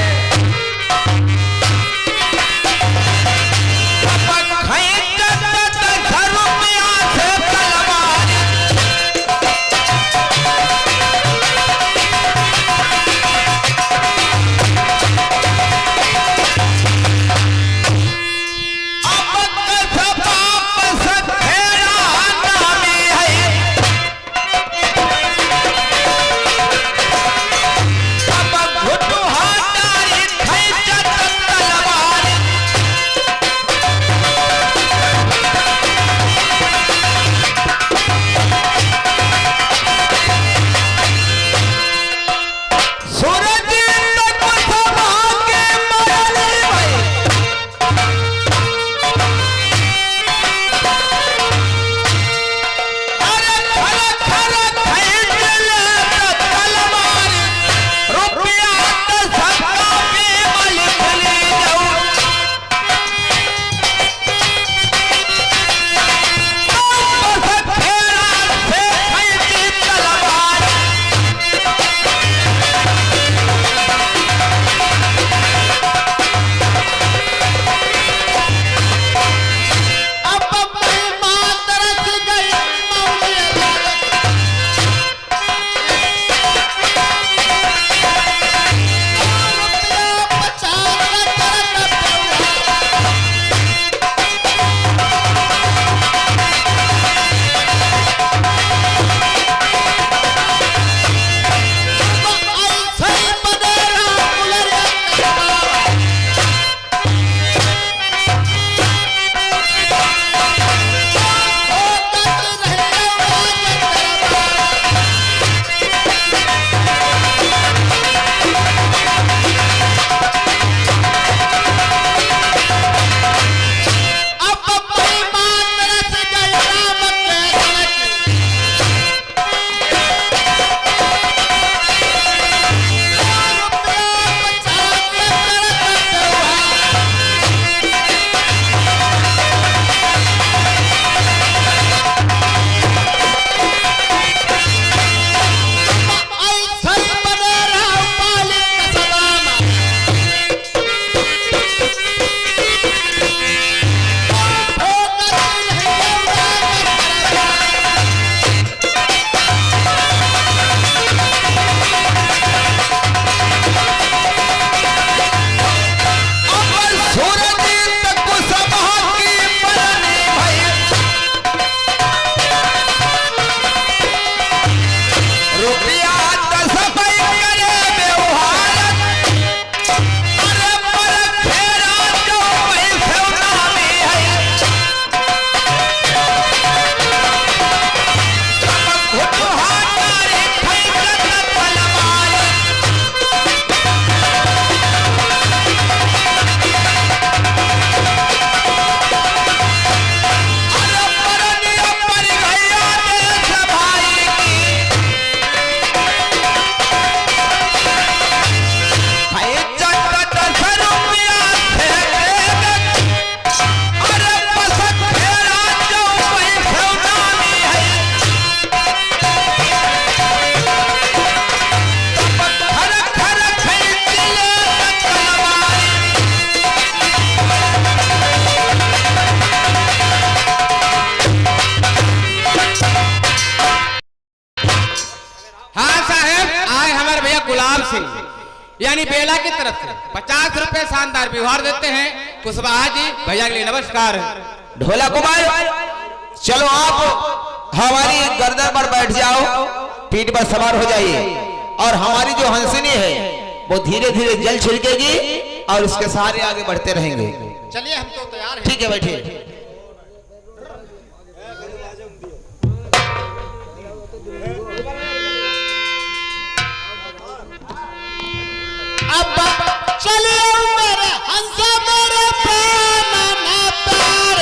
सिंह यानी बेला की तरफ से 50 रुपए शानदार व्यवहार देते हैं कुशवाहा जी। भैया के लिए नमस्कार। ढोला कुमार चलो आप हमारी गर्दन पर बैठ जाओ, पीठ पर सवार हो जाइए और हमारी जो हंसनी है वो धीरे धीरे जल छिड़केगी और उसके सहारे आगे बढ़ते रहेंगे। चलिए हम तो तैयार हैं। ठीक है, बैठिए। अब चलिए मेरे हंस मेरे प्रेम प्यार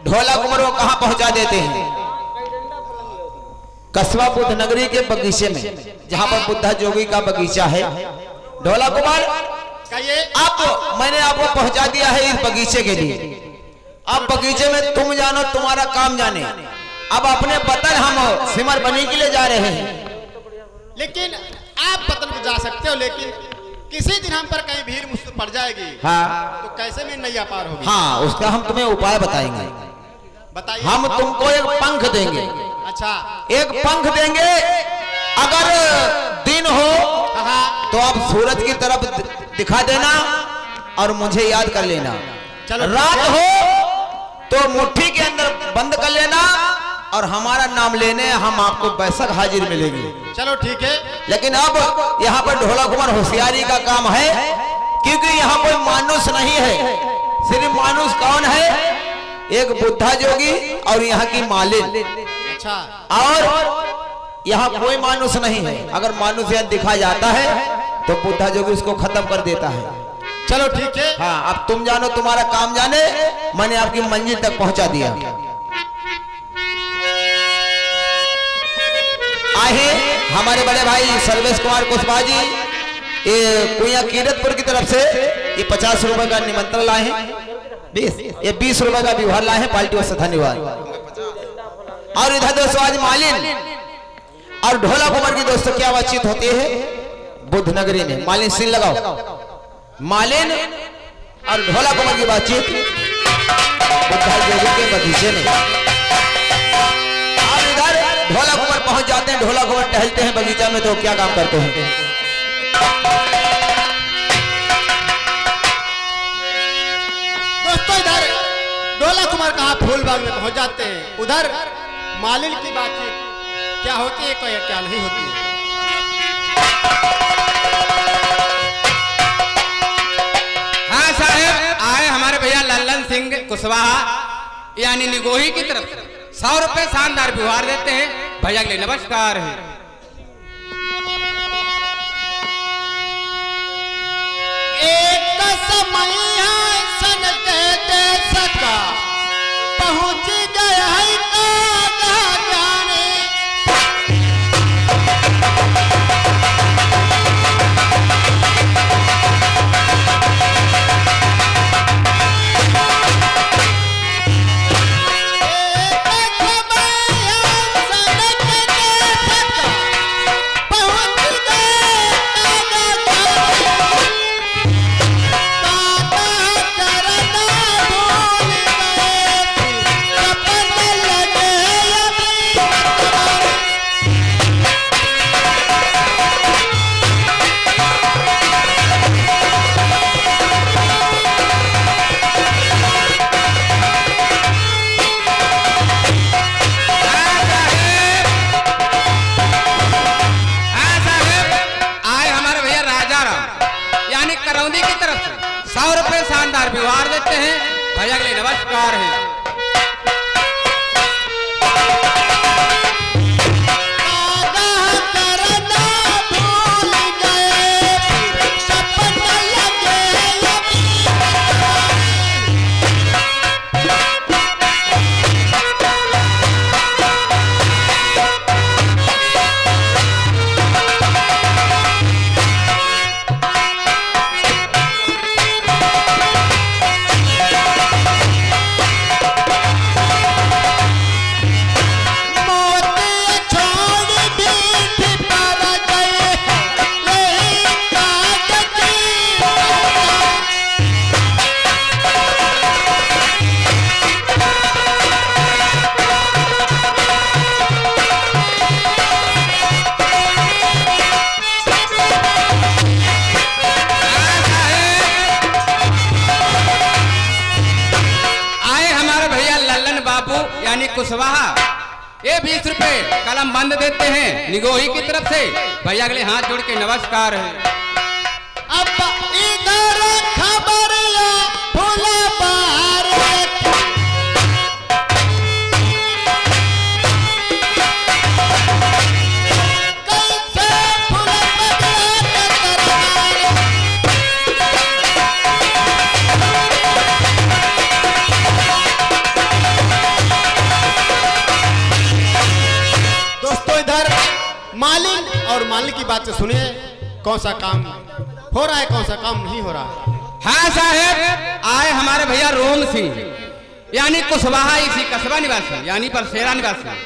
ढोला कुमार को कहां पहुंचा देते हैं? कस्बा बुद्ध नगरी के बगीचे में, जहां पर बुद्धा जोगी का बगीचा है। ढोला कुमार आप मैंने आपको पहुंचा दिया है इस बगीचे के लिए। अब बगीचे में तुम जानो, तुम्हारा काम जाने। अब अपने वतन हम सिमर बनी के लिए जा रहे हैं। लेकिन आप वतन को जा सकते हो, लेकिन किसी दिन हम पर कहीं भीड़ मुझसे पड़ जाएगी। हाँ, तो कैसे में नैया पार होगी? हाँ, उसका हम तुम्हें उपाय बताएंगे। बताइए। हम तुमको एक पंख देंगे। अच्छा, एक पंख देंगे। अगर दिन हो तो आप सूरज की तरफ दिखा देना और मुझे याद कर लेना। चलो। रात हो तो मुट्ठी के अंदर बंद कर लेना और हमारा नाम लेने हम आपको बैसक हाजिर मिलेंगे। चलो ठीक है। लेकिन अब यहाँ पर ढोला कुमार होशियारी का काम है, क्योंकि यहाँ कोई मानुष नहीं है। सिर्फ मानुष कौन है? एक बुद्धा जोगी और यहाँ की मालिन। अच्छा, और यहाँ कोई मानुष नहीं है। अगर मानुष यहाँ दिखा जाता है तो बुद्धा जोगी उसको खत्म कर देता है। चलो ठीक है। हाँ, अब तुम जानो, तुम्हारा काम जाने। मैंने आपकी मंजिल तक पहुंचा दिया। आए हमारे बड़े भाई सर्वेश कुमार कुशवाहा जी, ये कुइया कीरतपुर की तरफ से ये 50 रुपए का निमंत्रण लाए हैं। 20 रुपए का व्यवहार लाए हैं। पार्टी से धन्यवाद। और इधर दोस्तों आज मालिन और ढोला कुमार की दोस्तों क्या बातचीत होती है बुद्ध नगरी में। मालिन सीन लगाओ। मालिन और ढोला कुमार की बातचीत बुद्धा जोगी के बगीचे में। और इधर ढोला कुमार पहुंच जाते हैं। ढोला कुमार टहलते हैं बगीचा में, तो क्या काम करते हैं? दोस्तों इधर ढोला कुमार कहाँ फूल बाग में पहुंच जाते हैं। उधर मालिन की बातचीत क्या होती है, कोई क्या नहीं होती है। हाँ साहब, आए हमारे भैया लल्लन सिंह कुशवाहा यानी निगोही की तरफ से 100 रुपए शानदार व्यवहार देते हैं। भैया के लिए नमस्कार है। एक समय सन कहते सका पहुंच गया है कागा जाने। बलौंदी की तरफ से 100 रुपए शानदार व्यवहार देते हैं। भैया के लिए नमस्कार है। यानी कुशवाहा, ये 20 रुपए कलम बंद देते हैं निगोही की तरफ से। भैया के लिए हाथ जोड़ के नमस्कार है। अब इधर खबर फूला बाहर कैसे फूला मालिक और मालिक की बात से सुनिए, कौन सा काम हो रहा है, कौन सा काम नहीं हो रहा है। हाँ साहब, आए हमारे भैया रोम सिंह यानी कुशवाहा, इसी कस्बा निवासी यानी परसेरा निवासी।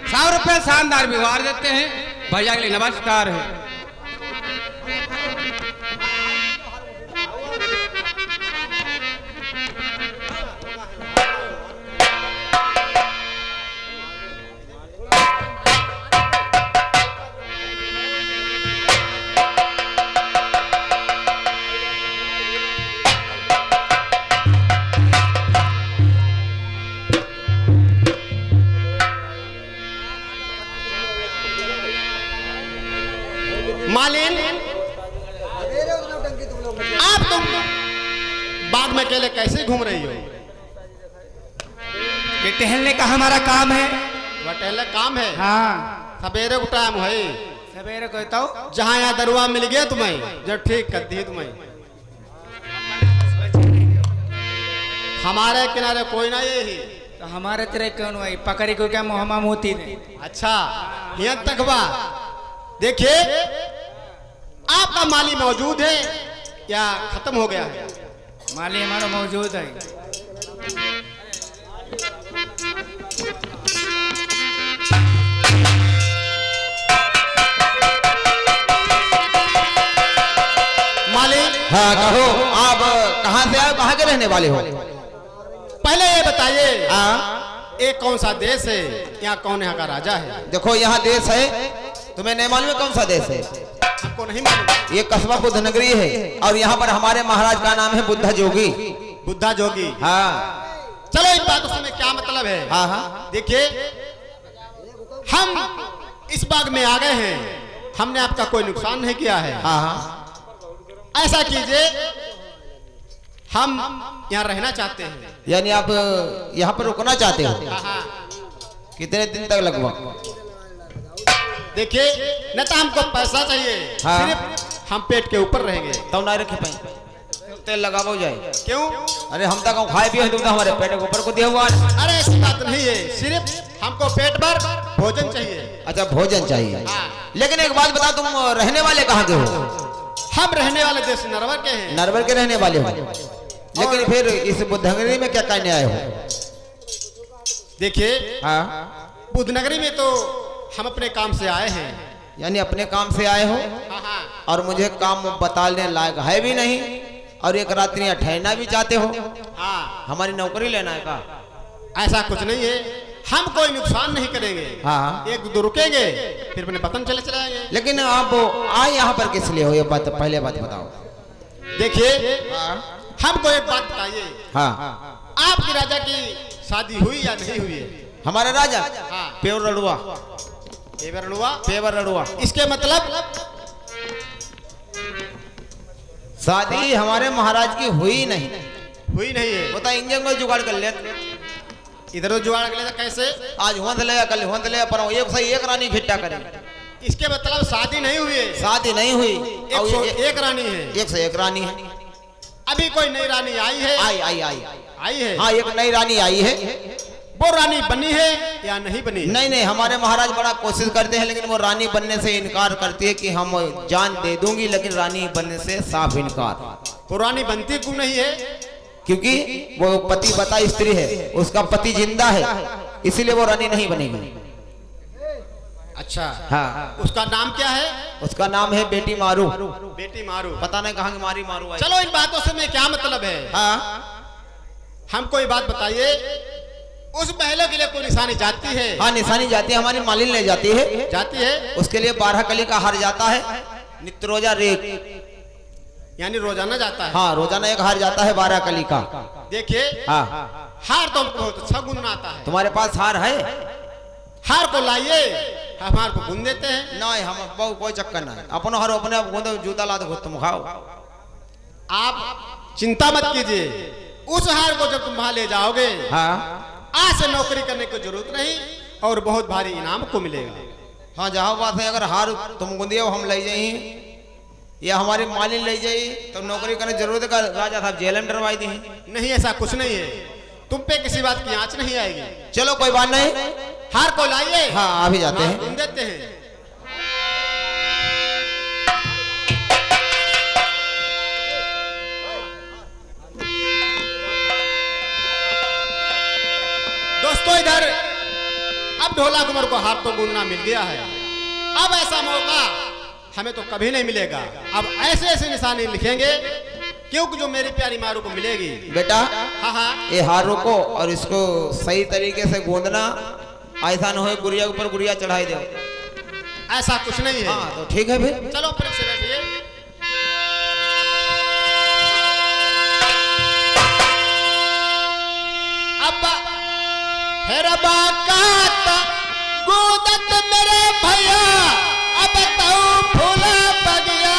100 रुपए शानदार व्यवहार देते हैं। भैया के लिए नमस्कार है। मालिन, आप तुम बाग में अकेले कैसे घूम रही हो? ये टहलने का हमारा काम है। वह टहलने काम है? हाँ, सवेरे को टाइम है। सवेरे कहता हूँ जहाँ यहाँ दरुआ मिल गया तुम्हें, जो ठीक कर दी तुम्हें। हमारे किनारे कोई ना यही तो हमारे तेरे कौन हुआ पकड़ी को क्या मोहमा मोती ने। अच्छा, यहाँ तक बा। देखिए, आपका माली मौजूद है या खत्म हो गया है? माली हमारा मौजूद है। माली, हाँ कहो, आप कहाँ से आए, कहाँ के रहने वाले हो? पहले ये बताइए, हाँ, ये कौन सा देश है, यहाँ कौन यहाँ का राजा है? देखो यहाँ देश है, तुम्हें नहीं मालूम है कौन सा देश है? आपको नहीं मालूम? ये कस्बा बुद्ध नगरी है और यहाँ पर हमारे महाराज का नाम है बुद्धा जोगी। बुद्धा जोगी? हाँ। चलो, इस बात से क्या मतलब है? हाँ हाँ, देखिए, हम इस बाग में आ गए हैं, हमने आपका कोई नुकसान नहीं किया है। हाँ हाँ, ऐसा कीजिए, हम यहाँ रहना चाहते हैं। यानी आप यहाँ पर रुकना चाहते हो? हाँ। कितने दिन तक लगभग? देखिए, न तो हमको पैसा चाहिए, हाँ। सिर्फ हम पेट के ऊपर रहेंगे। तब ना रखे पाए, तेल लगाओ जाए। क्यों? अरे हम तक खाए पिए, तुम तो हमारे पेट के ऊपर को दिया हुआ। अरे ऐसी बात नहीं है, सिर्फ हमको पेट भर भोजन चाहिए। अच्छा, भोजन चाहिए। हाँ। लेकिन एक बात बता, तुम रहने वाले कहाँ के हो? हम रहने वाले देश नरवर के हैं। नरवर के रहने वाले हो, लेकिन फिर इस बुद्धनगरी में क्या करने आए हो? देखिए, हाँ, बुद्ध नगरी में तो हम अपने काम से आए हैं। यानी अपने काम से आए हो हाँ। और मुझे काम बताने लायक है भी नहीं, और एक रात्रि यहाँ ठहरना भी चाहते हो? हाँ, हमारी नौकरी लेना है का? ऐसा कुछ नहीं है, हम कोई नुकसान नहीं करेंगे। हाँ। एक दो रुकेंगे, फिर अपने वतन चले जाएंगे। लेकिन आप आए यहाँ पर किस लिए हो, ये बात पहले बात बताओ। देखिए, हमको एक बात बताइए, हाँ, आपकी राजा की शादी हुई या नहीं हुई है? हमारे राजा? हाँ। पेवर लड़ुआ। पेवर लड़ुआ? पेवर लड़ुआ इसके मतलब शादी हमारे महाराज की हुई नहीं। हुई नहीं है। बता इंजन में जुगाड़ कर ले, इधर जुगाड़ कर लेता कैसे? आज होंद ले कल होंद ले, पर एक से एक रानी फिट्टा करे। इसके मतलब शादी नहीं हुई है। शादी नहीं हुई, एक रानी है। एक से एक रानी है। अभी कोई नई रानी आई है? आई है। हाँ एक नई रानी आई है। वो रानी बनी है या नहीं बनी? नहीं नहीं, हमारे महाराज बड़ा कोशिश करते हैं, लेकिन वो रानी बनने से इनकार करती है कि हम जान दे दूंगी, लेकिन रानी बनने से साफ इनकार। वो रानी बनती क्यों नहीं है? क्योंकि वो पति बता स्त्री है, उसका पति जिंदा है, इसीलिए वो रानी नहीं बनेगी। अच्छा हाँ। उसका नाम क्या है? उसका नाम है बेटी मारू। बेटी मारू। पता नहीं कहाँ की मारी मारू आई। चलो इन बातों से मैं क्या मतलब है? हाँ हमको ये बात बताइए, उस महिला के लिए कोई निशानी जाती है? हाँ निशानी जाती है, हमारी मालिन ले जाती है। जाती है। उसके लिए 12 कली का हार जाता है, नित्य रोजा रेत, यानी रोजाना जाता है। हाँ रोजाना एक हार जाता है 12 कली का। देखिए हाँ हार तो हमको बहुत अच्छा गुनना आता है। तुम्हारे पास हार है? हार को लाइए, हमारे को गुन देते हैं। नहीं हम बहु कोई चक्कर नहीं, अपनो हार अपने आप गूंदो, जूता ला दो तुम खाओ। आप चिंता मत कीजिए, उस हार को जब तुम वहां ले जाओगे, हाँ आज से नौकरी करने की जरूरत नहीं और बहुत भारी इनाम को मिलेगा। हाँ जहाँ बात है, अगर हार तुम गुंदियो हम ले जाई या हमारी मालिन ले जाई तो नौकरी करने जरूरत का राजा साहब जेल में डरवाई दी। नहीं ऐसा कुछ नहीं है, तुम पे किसी बात की आंच नहीं आएगी। चलो कोई बात नहीं, हार को लाइए। हाँ अभी जाते हैं। गुन देते हैं। दोस्तों इधर अब ढोला कुंवर को हाथ तो गुनना मिल गया है, अब ऐसा मौका हमें तो कभी नहीं मिलेगा। अब ऐसे ऐसे निशानी लिखेंगे क्योंकि जो मेरी प्यारी मारू को मिलेगी। बेटा हाँ हाँ ये हारों को और इसको सही तरीके से गूंदना, ऐसा न हो गुड़िया के ऊपर गुड़िया चढ़ाई दो। ऐसा कुछ नहीं है। हाँ तो ठीक है फिर चलो फिर से बैठिए। अब हेरबा काता गोदत मेरे भैया, अब तो फूला बगिया।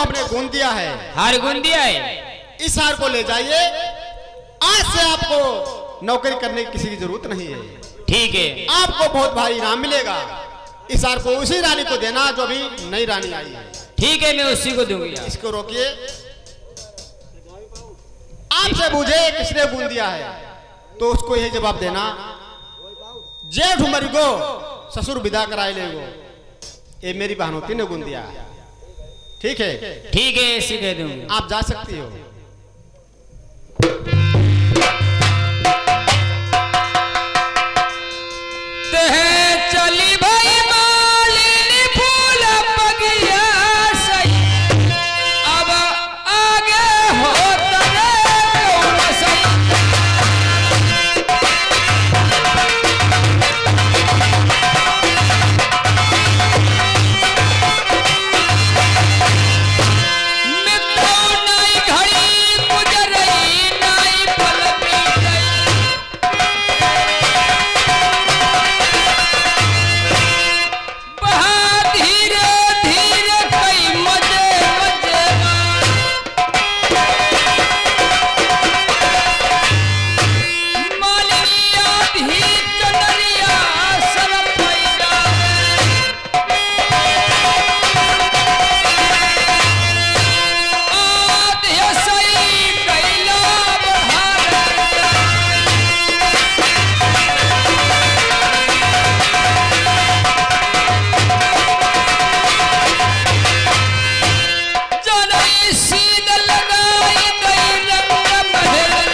आपने गूंद दिया है, हार गूंद दिया है। इस हार को ले जाइए। आज से आपको नौकरी करने की किसी की जरूरत नहीं है। ठीक है, आपको बहुत भारी इनाम मिलेगा। इस हार को उसी रानी को देना जो अभी नई रानी आई है। ठीक है, मैं उसी को दूंगी। इसको रोकिए। आपसे पूछे किसने गूंद दिया है तो उसको यही जवाब देना, जेठ उमर को ससुर विदा कराए ले गो, ये मेरी बहनोती ने गूंद दिया है। ठीक है, ठीक है, इसी कह दूंगी। आप जा सकती हो। चली भाई मालिनी फूल बगिया सही, अब आगे हो तने कौन सही। मित्रों नई घड़ी गुजर रही, नई पल बीत गई। धीरे धीरे कई मजे मजे मालिनिया धी चंदनिया सर पैदा आधे सही कैला बढ़ा जनई सीध लगाई गई रंग महल।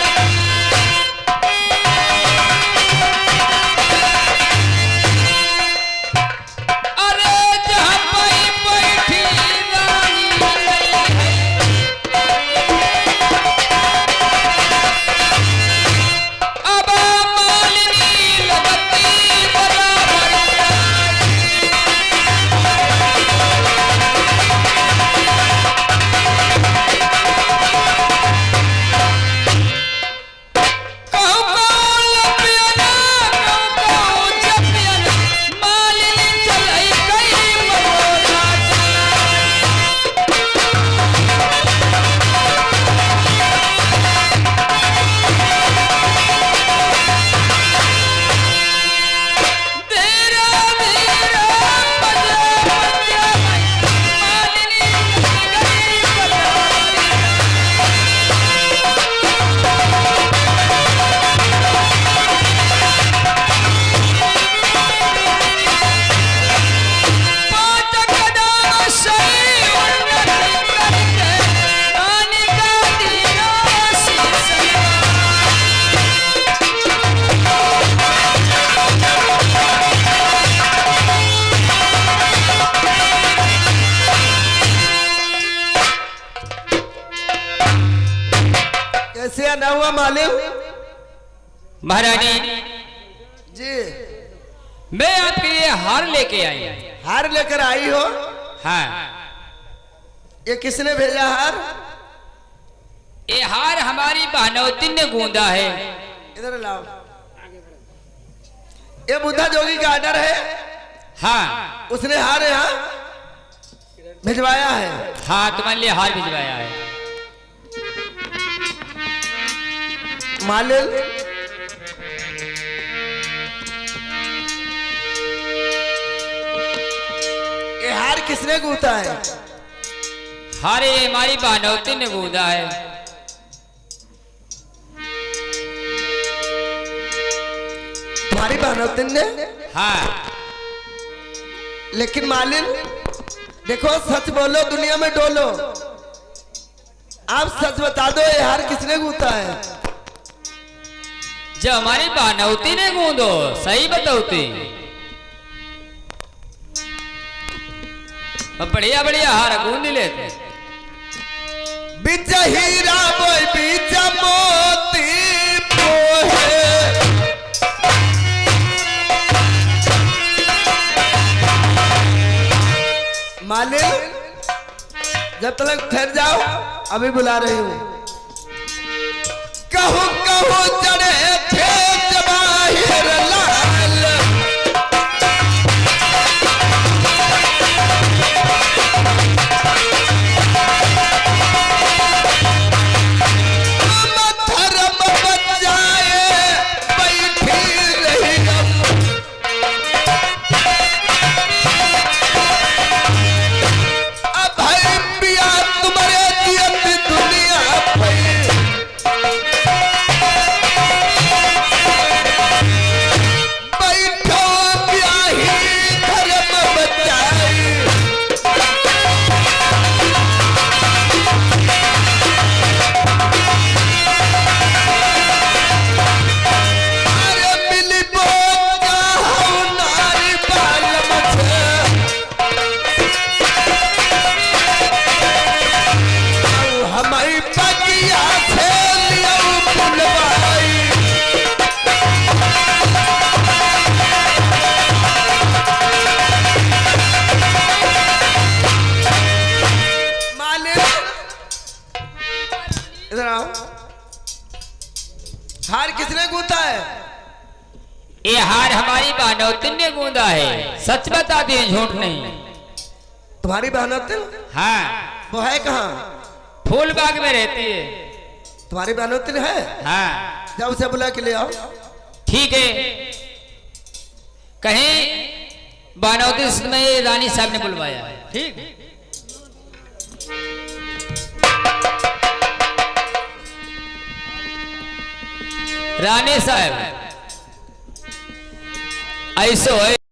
अरे जहाँ पई बैठी रानी है, अब मालिनी लगती बराबर। कहूँ कहूँ लपियना, कहूँ कहूँ जपियना, मालिनी चलई गई मरोड़ा। धीरे धीरे मजे मजे मालिनी गई बराबर। पाँच कदम सही उन्नति करके रानी का दिया शीश। कैसे आना हुआ मालिक महारानी, जी? मैं आपके लिए हार लेके आई। हार लेकर आई हो? हाँ, ये किसने भेजा हार? ये हार हमारी बहनौती ने गूंदा है। इधर लाओ। ये बुद्धा जोगी का आर्डर है? हाँ उसने हार यहाँ भिजवाया है। हाँ, तुम्हारे लिए हार भिजवाया है। मालिक, ये हार किसने गूंथा है? हार ये हमारी बहनौती ने गूंदा है। तुम्हारी बहनौती ने? हाँ, लेकिन मालिक देखो, सच बोलो दुनिया में डोलो। आप सच बता दो, ये हार किसने गूंथा है? जो हमारी बहनौती ने गूंदो, सही बतौती। बढ़िया बढ़िया हार गूंद लेते। बीच हीरा बोई बीच मोती पोहे, मालिक जब तक ठहर जाओ, अभी बुला रही हूँ। कहूँ कहूँ चढ़े थे जवाहिर लाल, हार हमारी बानौतिन ने गूंदा है, सच बताती है, झूठ नहीं। तुम्हारी बहनोतिन? हाँ, वो है कहाँ? फूलबाग में रहती है। तुम्हारी बहनोतिन है? हाँ, जाओ उसे बुला के ले आओ। ठीक है। कहीं बानौतिन में रानी साहब ने बुलवाया है। ठीक, रानी साहब ऐसो है।